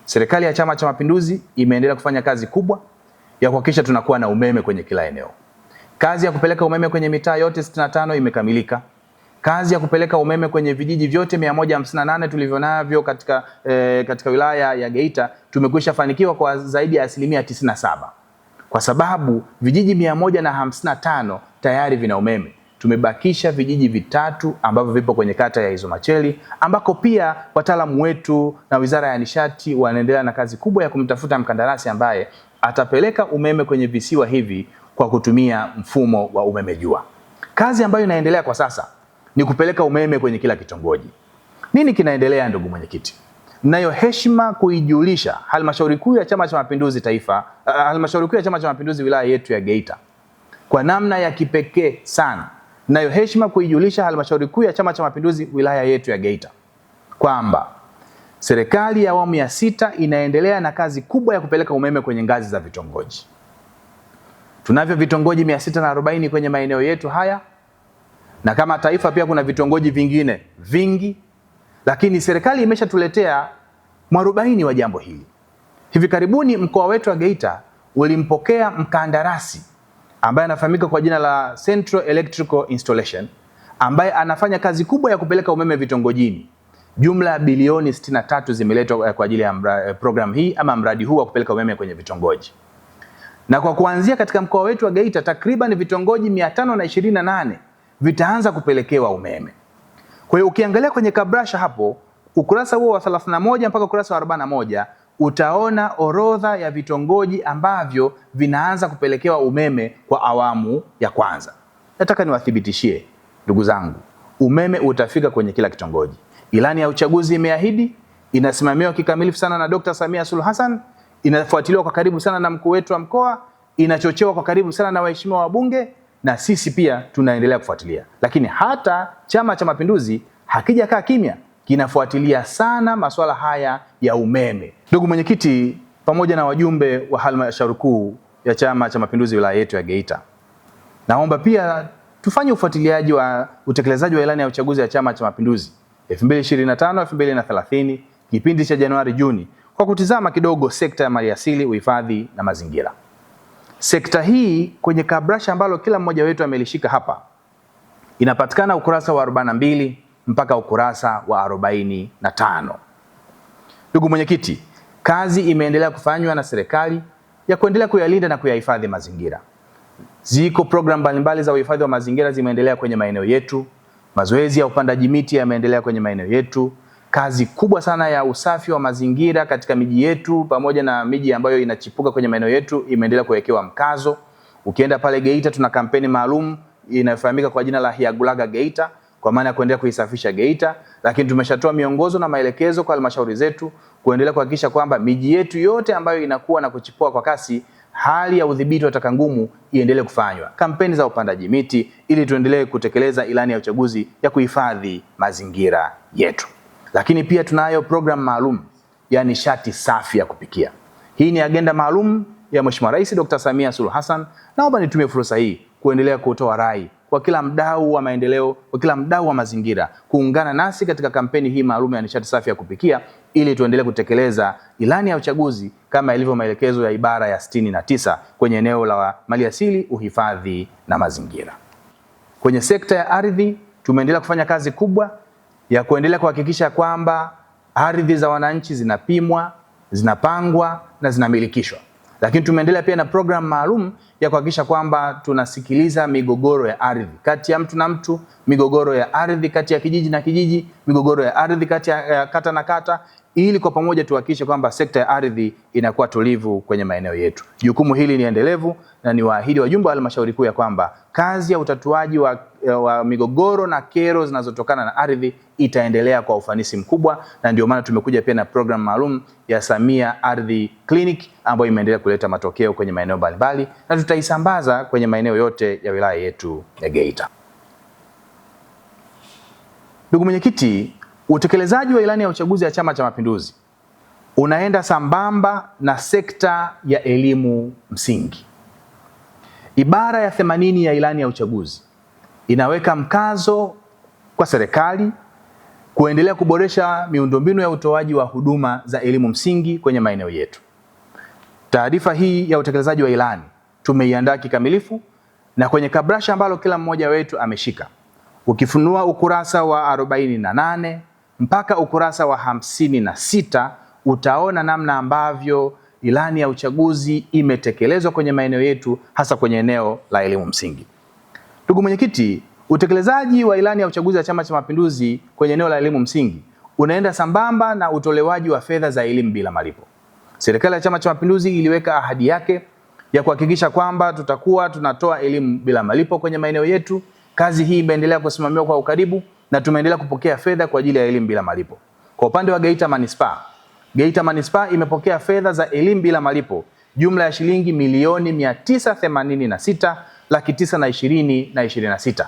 Serikali ya Chama cha Mapinduzi imeendelea kufanya kazi kubwa ya kuhakikisha tunakuwa na umeme kwenye kila eneo. Kazi ya kupeleka umeme kwenye mitaa yote 65 imekamilika. Kazi ya kupeleka umeme kwenye vijiji vyote 158 tulivyonavyo katika wilaya ya Geita tumekwisha fanikiwa kwa zaidi ya 97%. Kwa sababu vijiji 155 tayari vina umeme. Tumebakisha vijiji vitatu ambavyo vipo kwenye kata ya Izomacheli, ambako pia wataalamu wetu na Wizara ya Nishati wanaendelea na kazi kubwa ya kumtafuta mkandarasi ambaye atapeleka umeme kwenye visiwa hivi kwa kutumia mfumo wa umeme jua. Kazi ambayo inaendelea kwa sasa ni kupeleka umeme kwenye kila kitongoji. Nini kinaendelea ndugu mwenyekiti? Nayo heshima kuijulisha Halmashauri Kuu ya Chama cha Mapinduzi Taifa, Halmashauri Kuu ya Chama cha Mapinduzi wilaya yetu ya Geita kwa namna ya kipekee sana. Nayo heshima kuijulisha Halmashauri Kuu ya Chama cha Mapinduzi wilaya yetu ya Geita kwamba serikali ya awamu ya 6 inaendelea na kazi kubwa ya kupeleka umeme kwenye ngazi za vitongoji. Tunavyo vitongoji 640 kwenye maeneo yetu haya, na kama taifa pia kuna vitongoji vingine vingi, lakini serikali imeshatuletea mwarobaini wa jambo hili. Hivi karibuni mkoa wetu wa Geita ulimpokea mkandarasi ambaye anafahamika kwa jina la Central Electrical Installation, ambaye anafanya kazi kubwa ya kupeleka umeme vitongojini. Jumla ya bilioni 63 zimeletwa kwa ajili ya program hii ama mradi huu wa kupeleka umeme kwenye vitongoji. Na kwa kuanzia katika mkoa wetu wa Geita, takriban vitongoji 528 vitaanza kupelekewa umeme. Kwa hiyo ukiangalia kwenye kabrasha hapo, ukurasa huo wa 31 mpaka ukurasa wa 41, utaona orodha ya vitongoji ambavyo vinaanza kupelekewa umeme kwa awamu ya kwanza. Nataka niwathibitishie ndugu zangu, umeme utafika kwenye kila kitongoji. Ilani ya uchaguzi imeahidi, inasimamiwa kikamilifu sana na Dr. Samia Suluhu Hassan, inafuatiliwa kwa karibu sana na mkuu wetu wa mkoa, inachochewa kwa karibu sana na waheshimiwa wabunge, na sisi pia tunaendelea kufuatilia. Lakini hata Chama cha Mapinduzi hakijakaa kimya, kinafuatilia sana masuala haya ya umeme. Ndugu mwenyekiti, pamoja na wajumbe wa halmashauri kuu ya Chama cha Mapinduzi wilaya yetu ya Geita, naomba pia tufanye ufuatiliaji wa utekelezaji wa ilani ya uchaguzi ya Chama cha Mapinduzi 2025-2030, kipindi cha Januari Juni, kwa kutizama kidogo sekta ya maliasili, uhifadhi na mazingira. Sekta hii kwenye kabrasha ambalo kila mmoja wetu amelishika hapa, inapatikana ukurasa wa 42 mpaka ukurasa wa 45. Ndugu mwenyekiti, kazi imeendelea kufanywa na serikali ya kuendelea kuyalinda na kuyahifadhi mazingira. Ziko program mbalimbali za uhifadhi wa mazingira zimeendelea kwenye maeneo yetu. Mazoezi ya upandaji miti yameendelea kwenye maeneo yetu. Kazi kubwa sana ya usafi wa mazingira katika miji yetu pamoja na miji ambayo inachipuka kwenye maeneo yetu imeendelea kuwekewa mkazo. Ukienda pale Geita, tuna kampeni maalum inayofahamika kwa jina la Hiagulaga Geita, kwa maana ya kuendelea kuisafisha Geita, lakini tumeshatoa miongozo na maelekezo kwa halmashauri zetu kuendelea kuhakikisha kwamba miji yetu yote ambayo inakuwa na kuchipua kwa kasi, hali ya udhibiti wa taka ngumu iendelee kufanywa. Kampeni za upandaji miti ili tuendelee kutekeleza ilani ya uchaguzi ya kuhifadhi mazingira yetu. Lakini pia tunayo program maalum ya nishati safi ya kupikia. Hii ni agenda maalum ya Mheshimiwa Rais Dr. Samia Suluhu Hassan. Naomba nitumie fursa hii kuendelea kutoa rai kwa kila mdau wa maendeleo, kwa kila mdau wa mazingira kuungana nasi katika kampeni hii maalum ya nishati safi ya kupikia ili tuendelee kutekeleza ilani ya uchaguzi kama ilivyo maelekezo ya ibara ya 69 kwenye eneo la maliasili, uhifadhi na mazingira. Kwenye sekta ya ardhi tumeendelea kufanya kazi kubwa ya kuendelea kuhakikisha kwamba ardhi za wananchi zinapimwa, zinapangwa na zinamilikishwa. Lakini tumeendelea pia na program maalum ya kuhakikisha kwamba tunasikiliza migogoro ya ardhi kati ya mtu na mtu, migogoro ya ardhi kati ya kijiji na kijiji, migogoro ya ardhi kati ya kata na kata, ili kwa pamoja tuhakikishe kwamba sekta ya ardhi inakuwa tulivu kwenye maeneo yetu. Jukumu hili ni endelevu na ni waahidi wajumbe wa halmashauri kuu ya kwamba kazi ya utatuaji wa migogoro na kero zinazotokana na ardhi itaendelea kwa ufanisi mkubwa, na ndio maana tumekuja pia na program maalum ya Samia Ardhi Clinic ambayo imeendelea kuleta matokeo kwenye maeneo mbalimbali na tutaisambaza kwenye maeneo yote ya wilaya yetu ya Geita. Ndugu mwenyekiti, utekelezaji wa ilani ya uchaguzi ya Chama cha Mapinduzi unaenda sambamba na sekta ya elimu msingi. Ibara ya 80 ya ilani ya uchaguzi inaweka mkazo kwa serikali kuendelea kuboresha miundombinu ya utoaji wa huduma za elimu msingi kwenye maeneo yetu. Taarifa hii ya utekelezaji wa ilani tumeiandaa kikamilifu na kwenye kabrasha ambalo kila mmoja wetu ameshika, ukifunua ukurasa wa 48 mpaka ukurasa wa 56 utaona namna ambavyo ilani ya uchaguzi imetekelezwa kwenye maeneo yetu, hasa kwenye eneo la elimu msingi. Ndugu mwenyekiti, utekelezaji wa ilani ya uchaguzi ya Chama cha Mapinduzi kwenye eneo la elimu msingi unaenda sambamba na utolewaji wa fedha za elimu bila malipo. Serikali ya Chama cha Mapinduzi iliweka ahadi yake ya kuhakikisha kwamba tutakuwa tunatoa elimu bila malipo kwenye maeneo yetu. Kazi hii imeendelea kusimamiwa kwa ukaribu na tumeendelea kupokea fedha kwa ajili ya elimu bila malipo. Kwa upande wa Geita Manispaa imepokea fedha za elimu bila malipo jumla ya shilingi milioni 986,920,026.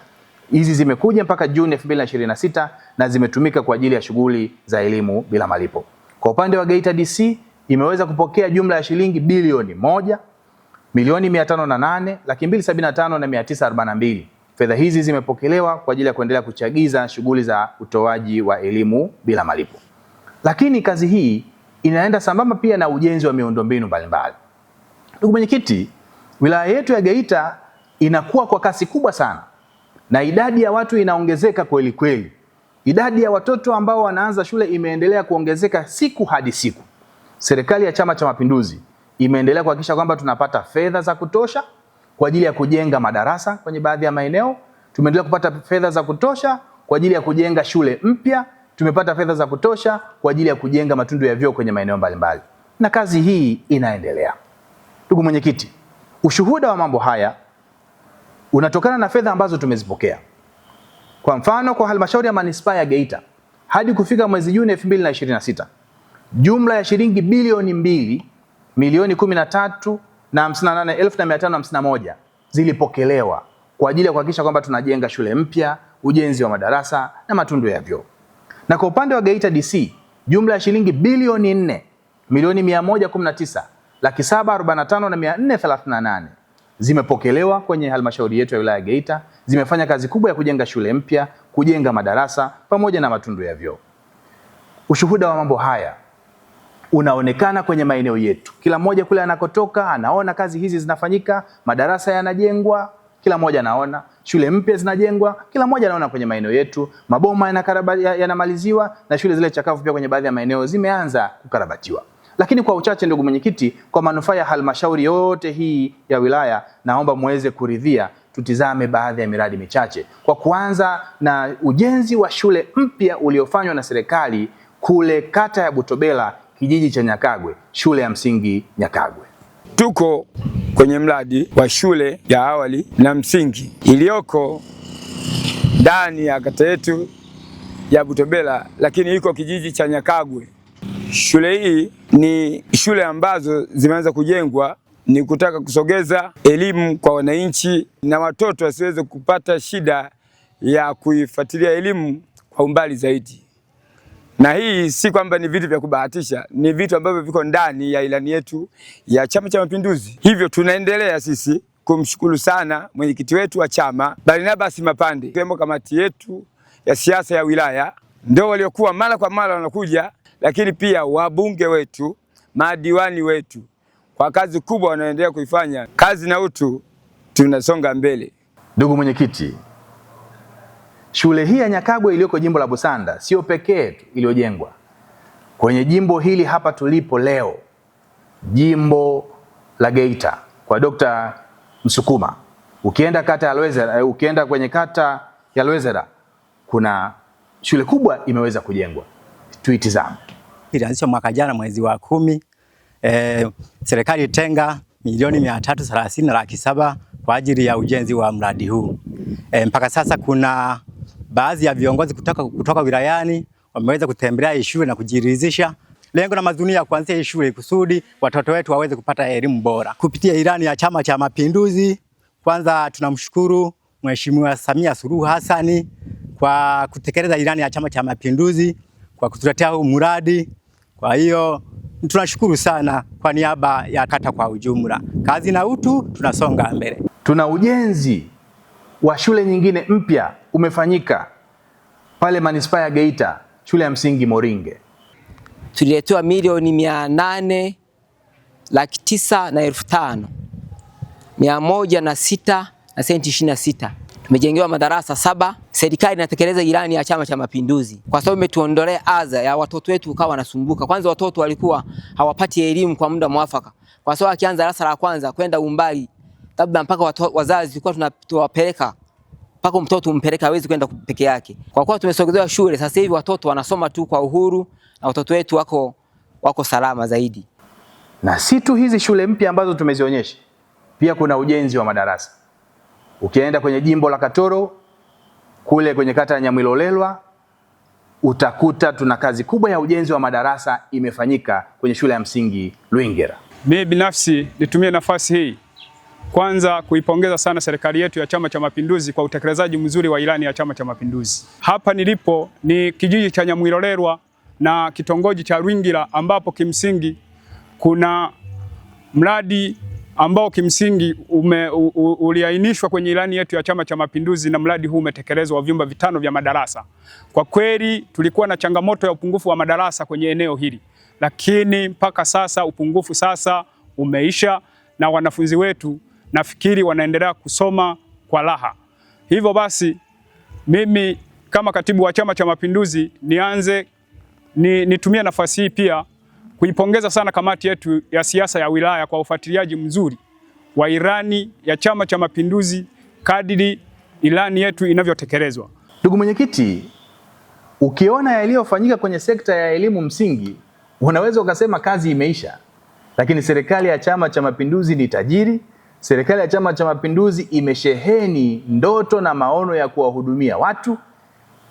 Hizi zimekuja mpaka Juni 2026 na zimetumika kwa ajili ya shughuli za elimu bila malipo. Kwa upande wa Geita DC imeweza kupokea jumla ya shilingi bilioni 1,508,275,942. Fedha hizi zimepokelewa kwa ajili ya kuendelea kuchagiza shughuli za utoaji wa elimu bila malipo. Lakini kazi hii inaenda sambamba pia na ujenzi wa miundombinu mbalimbali. Ndugu mwenyekiti, wilaya yetu ya Geita inakuwa kwa kasi kubwa sana. na idadi ya watu inaongezeka kweli kweli. Idadi ya watoto ambao wanaanza shule imeendelea kuongezeka siku hadi siku. Serikali ya Chama cha Mapinduzi imeendelea kuhakikisha kwamba tunapata fedha za kutosha kwa ajili ya kujenga madarasa kwenye baadhi ya maeneo. Tumeendelea kupata fedha za kutosha kwa ajili ya kujenga shule mpya. Tumepata fedha za kutosha kwa ajili ya kujenga matundu ya vyoo kwenye maeneo mbalimbali. Na kazi hii inaendelea. Ndugu mwenyekiti, ushuhuda wa mambo haya unatokana na fedha ambazo tumezipokea. Kwa mfano, kwa halmashauri ya manispaa ya Geita hadi kufika mwezi Juni 2026, jumla ya shilingi bilioni 2,013,551 zilipokelewa kwa ajili ya kuhakikisha kwamba tunajenga shule mpya, ujenzi wa madarasa na matundu ya vyoo. Na kwa upande wa Geita DC, jumla ya shilingi bilioni 4,119,745,438 zimepokelewa kwenye halmashauri yetu ya wilaya ya Geita, zimefanya kazi kubwa ya kujenga shule mpya, kujenga madarasa pamoja na matundu ya vyoo. Ushuhuda wa mambo haya unaonekana kwenye maeneo yetu. Kila mmoja kule anakotoka anaona kazi hizi zinafanyika, madarasa yanajengwa, kila mmoja anaona, shule mpya zinajengwa, kila mmoja anaona kwenye maeneo yetu, maboma yanamaliziwa na shule zile chakavu pia kwenye baadhi ya maeneo zimeanza kukarabatiwa. Lakini kwa uchache, ndugu mwenyekiti, kwa manufaa ya halmashauri yote hii ya wilaya, naomba muweze kuridhia tutizame baadhi ya miradi michache. Kwa kuanza na ujenzi wa shule mpya uliofanywa na serikali kule kata ya Butobela, kijiji cha Nyakagwe, shule ya msingi Nyakagwe. Tuko kwenye mradi wa shule ya awali na msingi iliyoko ndani ya kata yetu ya Butobela, lakini iko kijiji cha Nyakagwe. Shule hii ni shule ambazo zimeanza kujengwa ni kutaka kusogeza elimu kwa wananchi na watoto wasiweze kupata shida ya kuifuatilia elimu kwa umbali zaidi. Na hii si kwamba ni vitu vya kubahatisha, ni vitu ambavyo viko ndani ya ilani yetu ya Chama cha Mapinduzi. Hivyo tunaendelea sisi kumshukuru sana mwenyekiti wetu wa chama Barnabas Mapande, kwa kamati yetu ya siasa ya wilaya, ndio waliokuwa mara kwa mara wanakuja, lakini pia wabunge wetu, madiwani wetu, kwa kazi kubwa wanaendelea kuifanya, kazi na utu, tunasonga mbele. Ndugu mwenyekiti, shule hii ya Nyakagwe iliyoko jimbo la Busanda sio pekee tu iliyojengwa. Kwenye jimbo hili hapa tulipo leo, jimbo la Geita kwa Dr. Msukuma, ukienda kata ya Lwezera, ukienda kwenye kata ya Lwezera kuna shule kubwa imeweza kujengwa. Tuitizame. Ilianzishwa mwaka jana mwezi wa 10. Serikali itenga milioni 330,700 kwa ajili ya ujenzi wa mradi huu. Mpaka sasa kuna baadhi ya viongozi kutoka wilayani wameweza kutembelea hii shule na kujiridhisha. Lengo na madhumuni ya kuanzisha hii shule kusudi watoto wetu waweze kupata elimu bora kupitia ilani ya Chama cha Mapinduzi. Kwanza tunamshukuru Mheshimiwa Samia Suluhu Hassan kwa kutekeleza ilani ya Chama cha Mapinduzi kwa kutuletea huu mradi. Kwa hiyo tunashukuru sana kwa niaba ya kata kwa ujumla. Kazi na utu, tunasonga mbele. Tuna ujenzi wa shule nyingine mpya umefanyika pale manispaa ya Geita, shule ya msingi Moringe. Tuliletewa milioni 809,500 na senti 26. Tumejengewa madarasa 7. Serikali inatekeleza ilani ya Chama cha Mapinduzi kwa sababu imetuondolea adha ya watoto wetu kuwa wanasumbuka. Kwanza watoto walikuwa hawapati elimu kwa muda mwafaka, kwa sababu akianza darasa la kwanza kwenda umbali labda mpaka wazazi tulikuwa tunawapeleka mpaka mtoto umpeleka hawezi kwenda peke yake. Kwa kuwa tumesogezewa shule, sasa hivi watoto wanasoma tu kwa uhuru na watoto wetu wako salama zaidi. Na si tu hizi shule mpya ambazo tumezionyesha, pia kuna ujenzi wa madarasa. Ukienda kwenye jimbo la Katoro kule kwenye kata ya Nyamwilolelwa utakuta tuna kazi kubwa ya ujenzi wa madarasa imefanyika kwenye shule ya msingi Lwingera. Mimi binafsi nitumie nafasi hii kwanza kuipongeza sana serikali yetu ya Chama cha Mapinduzi kwa utekelezaji mzuri wa ilani ya Chama cha Mapinduzi. Hapa nilipo ni kijiji cha Nyamwilolelwa na kitongoji cha Lwingera ambapo kimsingi kuna mradi ambao kimsingi uliainishwa kwenye ilani yetu ya Chama cha Mapinduzi, na mradi huu umetekelezwa wa vyumba 5 vya madarasa. Kwa kweli tulikuwa na changamoto ya upungufu wa madarasa kwenye eneo hili, lakini mpaka sasa upungufu sasa umeisha na wanafunzi wetu nafikiri wanaendelea kusoma kwa raha. Hivyo basi mimi kama katibu wa Chama cha Mapinduzi nitumie nafasi hii pia kuipongeza sana kamati yetu ya siasa ya wilaya kwa ufuatiliaji mzuri wa ilani ya Chama cha Mapinduzi kadiri ilani yetu inavyotekelezwa. Ndugu mwenyekiti, ukiona yaliyofanyika kwenye sekta ya elimu msingi, unaweza ukasema kazi imeisha. Lakini serikali ya Chama cha Mapinduzi ni tajiri. Serikali ya Chama cha Mapinduzi imesheheni ndoto na maono ya kuwahudumia watu.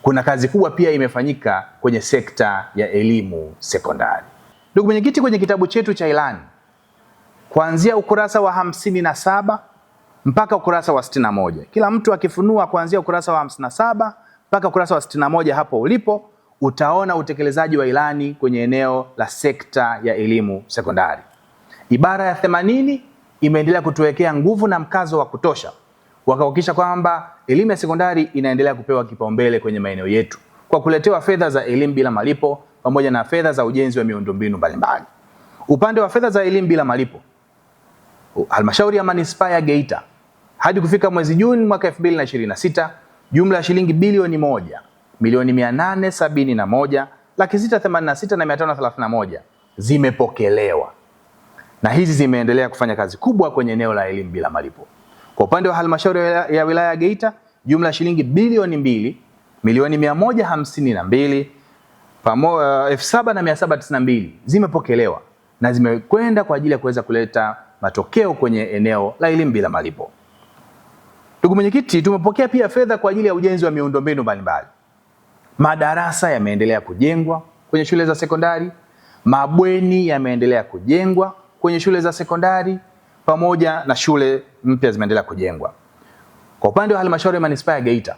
Kuna kazi kubwa pia imefanyika kwenye sekta ya elimu sekondari. Ndugu mwenyekiti, kwenye kitabu chetu cha ilani, kuanzia ukurasa wa 57 mpaka ukurasa wa 61, kila mtu akifunua kuanzia ukurasa wa 57 mpaka ukurasa wa 61, hapo ulipo utaona utekelezaji wa ilani kwenye eneo la sekta ya elimu sekondari. Ibara ya 80 imeendelea kutuwekea nguvu na mkazo wa kutosha kuhakikisha kwamba elimu ya sekondari inaendelea kupewa kipaumbele kwenye maeneo yetu kwa kuletewa fedha za elimu bila malipo pamoja na fedha za ujenzi wa miundombinu mbalimbali. Upande wa fedha za elimu bila malipo, halmashauri ya manispaa ya Geita hadi kufika mwezi Juni mwaka 2026, jumla ya shilingi bilioni 1,871,686,531 zimepokelewa, na hizi zimeendelea kufanya kazi kubwa kwenye eneo la elimu bila malipo. Kwa upande wa halmashauri ya wilaya ya Geita, jumla ya shilingi bilioni 2,152,792 zimepokelewa na zimekwenda kwa ajili ya kuweza kuleta matokeo kwenye eneo la elimu bila malipo. Ndugu mwenyekiti, tumepokea pia fedha kwa ajili ya ujenzi wa miundombinu mbalimbali. Madarasa yameendelea kujengwa kwenye shule za sekondari, mabweni yameendelea kujengwa kwenye shule za sekondari, pamoja na shule mpya zimeendelea kujengwa. Kwa upande wa halmashauri ya manispaa ya Geita,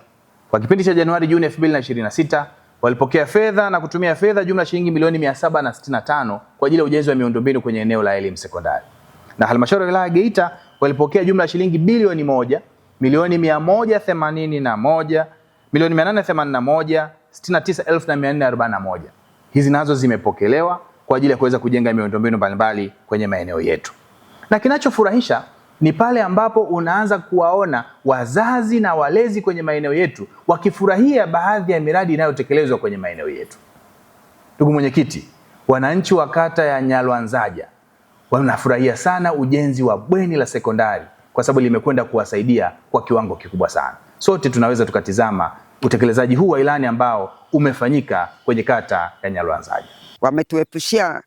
kwa kipindi cha Januari Juni 2026 walipokea fedha na kutumia fedha jumla shilingi milioni 765 kwa ajili ya ujenzi wa miundombinu kwenye eneo la elimu sekondari. Na halmashauri ya wilaya ya Geita walipokea jumla ya shilingi bilioni 1,881,69441. Hizi nazo zimepokelewa kwa ajili ya kuweza kujenga miundombinu mbalimbali kwenye maeneo yetu. Na kinachofurahisha ni pale ambapo unaanza kuwaona wazazi na walezi kwenye maeneo yetu wakifurahia baadhi ya miradi inayotekelezwa kwenye maeneo yetu. Ndugu mwenyekiti, wananchi wa kata ya Nyalwanzaja wanafurahia sana ujenzi wa bweni la sekondari kwa sababu limekwenda kuwasaidia kwa kiwango kikubwa sana. Sote tunaweza tukatizama utekelezaji huu wa ilani ambao umefanyika kwenye kata ya Nyalwanzaja. Wametuepushia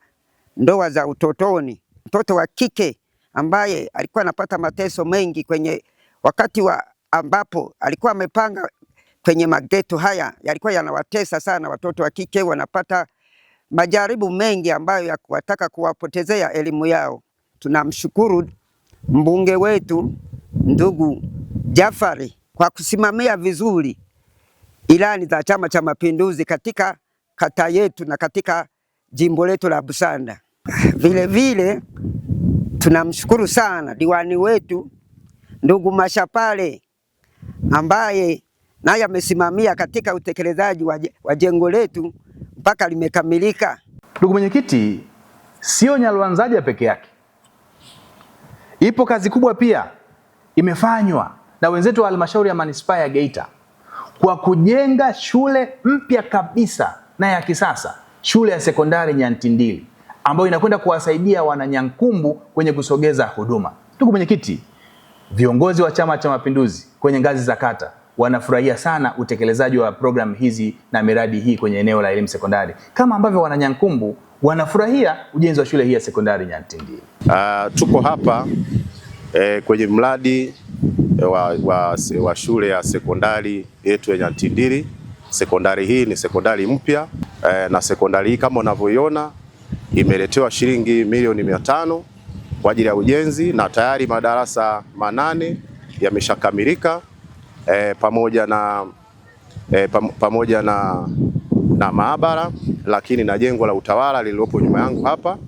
ndoa za utotoni. Mtoto wa kike ambaye alikuwa anapata mateso mengi kwenye wakati wa ambapo alikuwa amepanga kwenye mageto haya, yalikuwa yanawatesa sana watoto wa kike, wanapata majaribu mengi ambayo ya kuwataka kuwapotezea elimu yao. Tunamshukuru mbunge wetu ndugu Jafari kwa kusimamia vizuri ilani za Chama cha Mapinduzi katika kata yetu na katika jimbo letu la Busanda. Vile vile tunamshukuru sana diwani wetu ndugu Mashapale ambaye naye amesimamia katika utekelezaji wa jengo letu mpaka limekamilika. Ndugu mwenyekiti, sio Nyalwanzaja peke yake. Ipo kazi kubwa pia imefanywa na wenzetu wa halmashauri ya manispaa ya Geita kwa kujenga shule mpya kabisa na ya kisasa, shule ya sekondari Nyantindili ambayo inakwenda kuwasaidia wananyankumbu kwenye kusogeza huduma. Ndugu mwenyekiti, viongozi wa Chama cha Mapinduzi kwenye ngazi za kata wanafurahia sana utekelezaji wa programu hizi na miradi hii kwenye eneo la elimu sekondari, kama ambavyo wananyankumbu wanafurahia ujenzi wa shule hii ya sekondari Nyantindili. Tuko hapa kwenye mradi wa shule ya sekondari yetu ya Nyantindili. Sekondari hii ni sekondari mpya na sekondari hii kama unavyoiona imeletewa shilingi milioni 500 kwa ajili ya ujenzi, na tayari madarasa 8 yameshakamilika pamoja na maabara, lakini na jengo la utawala lililopo nyuma yangu hapa.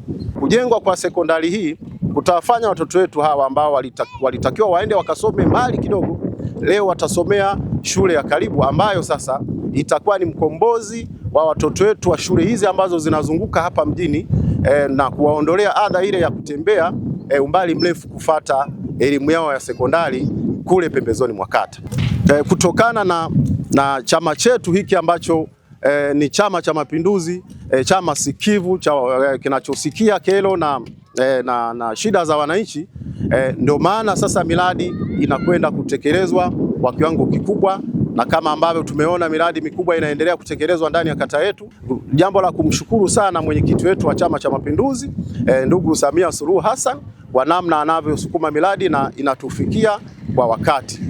Kujengwa kwa sekondari hii kutawafanya watoto wetu hawa ambao walitakiwa waende wakasome mbali kidogo, leo watasomea shule ya karibu ambayo sasa itakuwa ni mkombozi wa watoto wetu wa shule hizi ambazo zinazunguka hapa mjini na kuwaondolea adha ile ya kutembea umbali mrefu kufata elimu yao ya sekondari kule pembezoni mwa kata. kutokana na chama chetu hiki ambacho ni Chama cha Mapinduzi, chama sikivu kinachosikia kero na shida za wananchi. Ndio maana sasa miradi inakwenda kutekelezwa kwa kiwango kikubwa, na kama ambavyo tumeona miradi mikubwa inaendelea kutekelezwa ndani ya kata yetu. Jambo la kumshukuru sana mwenyekiti wetu wa Chama cha Mapinduzi, ndugu Samia Suluhu Hassan, kwa namna anavyosukuma miradi na inatufikia kwa wakati.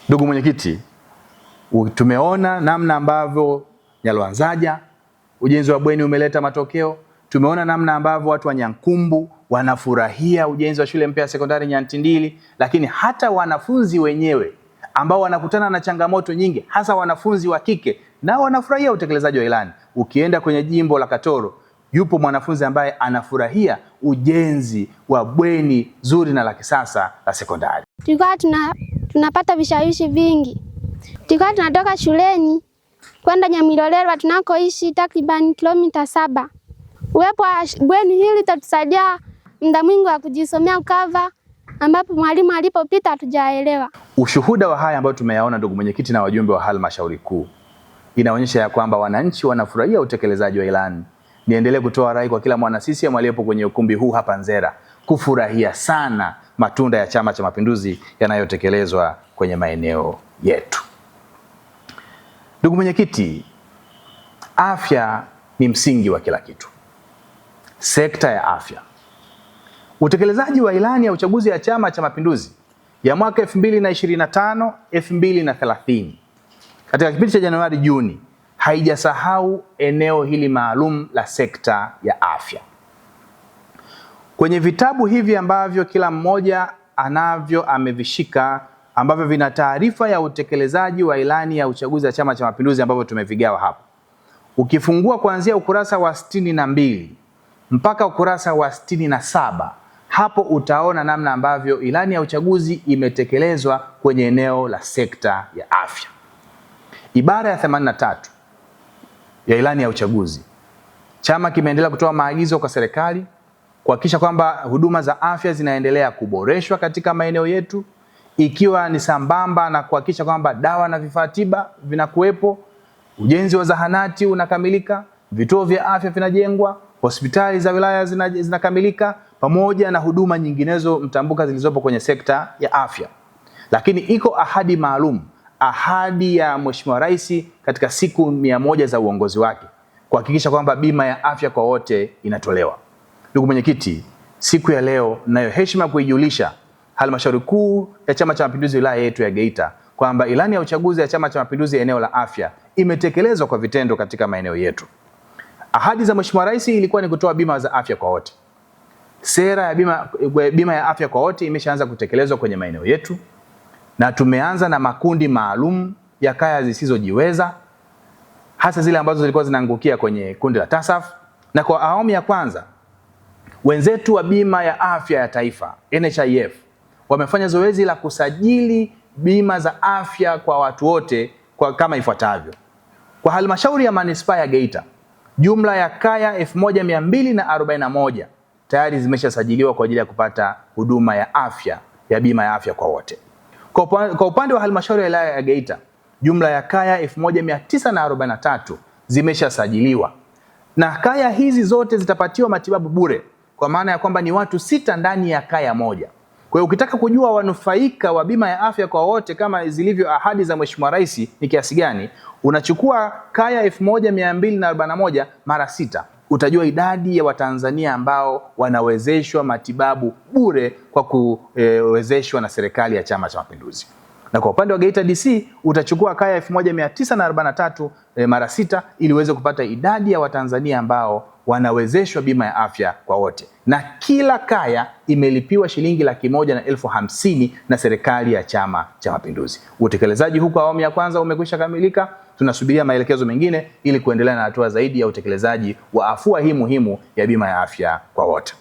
Ndugu mwenyekiti, tumeona namna ambavyo Nyalwanzaja ujenzi wa bweni umeleta matokeo. Tumeona namna ambavyo watu wa Nyankumbu wanafurahia ujenzi wa shule mpya ya sekondari Nyantindili, lakini hata wanafunzi wenyewe ambao wanakutana na changamoto nyingi, hasa wanafunzi wa kike, nao wanafurahia utekelezaji wa ilani. Ukienda kwenye jimbo la Katoro, yupo mwanafunzi ambaye anafurahia ujenzi wa bweni zuri na la kisasa la sekondari. Tulikuwa tunapata vishawishi vingi. Tulikuwa tunatoka shuleni kwenda Nyamilolelwa tunakoishi takriban kilomita 7. Uwepo wa bweni hili utatusaidia muda mwingi wa kujisomea ukava, ambapo mwalimu alipopita hatujaelewa. Ushuhuda wa haya ambayo tumeyaona, ndugu mwenyekiti na wajumbe wa halmashauri kuu, inaonyesha ya kwamba wananchi wanafurahia utekelezaji wa ilani. Niendelee kutoa rai kwa kila mwana CCM aliyepo kwenye ukumbi huu hapa Nzera kufurahia sana matunda ya Chama cha Mapinduzi yanayotekelezwa kwenye maeneo yetu. Ndugu mwenyekiti, afya ni msingi wa kila kitu. Sekta ya afya. Utekelezaji wa ilani ya uchaguzi ya Chama cha Mapinduzi ya mwaka 2025-2030 katika kipindi cha Januari Juni haijasahau eneo hili maalum la sekta ya afya. Kwenye vitabu hivi ambavyo kila mmoja amevishika, ambavyo vina taarifa ya utekelezaji wa ilani ya uchaguzi ya Chama cha Mapinduzi ambavyo tumevigawa hapa, ukifungua kuanzia ukurasa wa 62 mpaka ukurasa wa 67, hapo utaona namna ambavyo ilani ya uchaguzi imetekelezwa kwenye eneo la sekta ya afya. Ibara ya 83 ya ilani ya uchaguzi, chama kimeendelea kutoa maagizo kwa serikali kuhakikisha kwamba huduma za afya zinaendelea kuboreshwa katika maeneo yetu, ikiwa ni sambamba na kuhakikisha kwamba dawa na vifaa tiba vinakuwepo, ujenzi wa zahanati unakamilika, vituo vya afya vinajengwa, hospitali za wilaya zinakamilika, pamoja na huduma nyinginezo mtambuka zilizopo kwenye sekta ya afya. Lakini iko ahadi maalum, ahadi ya Mheshimiwa Rais katika siku 100 za uongozi wake kuhakikisha kwamba bima ya afya kwa wote inatolewa. Ndugu mwenyekiti, siku ya leo nayo heshima kuijulisha halmashauri kuu ya Chama cha Mapinduzi wilaya yetu ya Geita kwamba ilani ya uchaguzi ya Chama cha Mapinduzi eneo la afya imetekelezwa kwa vitendo katika maeneo yetu. Ahadi za Mheshimiwa Rais ilikuwa ni kutoa bima za afya kwa wote. Sera ya bima ya afya kwa wote imeshaanza kutekelezwa kwenye maeneo yetu, na tumeanza na makundi maalum ya kaya zisizojiweza, hasa zile ambazo zilikuwa zinaangukia kwenye kundi la TASAF. Na kwa awamu ya kwanza wenzetu wa bima ya afya ya taifa NHIF wamefanya zoezi la kusajili bima za afya kwa watu wote kama ifuatavyo. Kwa halmashauri ya manispaa ya Geita, jumla ya kaya 1241 tayari zimeshasajiliwa kwa ajili ya kupata huduma ya afya ya bima ya afya kwa wote. Kwa upande wa halmashauri ya wilaya ya Geita, jumla ya kaya 1943 zimeshasajiliwa, na kaya hizi zote zitapatiwa matibabu bure, kwa maana ya kwamba ni watu 6 ndani ya kaya moja. Kwa hiyo ukitaka kujua wanufaika wa bima ya afya kwa wote kama zilivyo ahadi za Mheshimiwa Rais ni kiasi gani, unachukua kaya 1241 mara 6, utajua idadi ya Watanzania ambao wanawezeshwa matibabu bure kwa kuwezeshwa na serikali ya Chama cha Mapinduzi. Na kwa upande wa Geita DC utachukua kaya 1943 mara 6 ili uweze kupata idadi ya Watanzania ambao wanawezeshwa bima ya afya kwa wote. Na kila kaya imelipiwa shilingi 150,000 na serikali ya Chama cha Mapinduzi. Utekelezaji huko awamu ya kwanza umekwisha kamilika. Tunasubiria maelekezo mengine ili kuendelea na hatua zaidi ya utekelezaji wa afua hii muhimu ya bima ya afya kwa wote.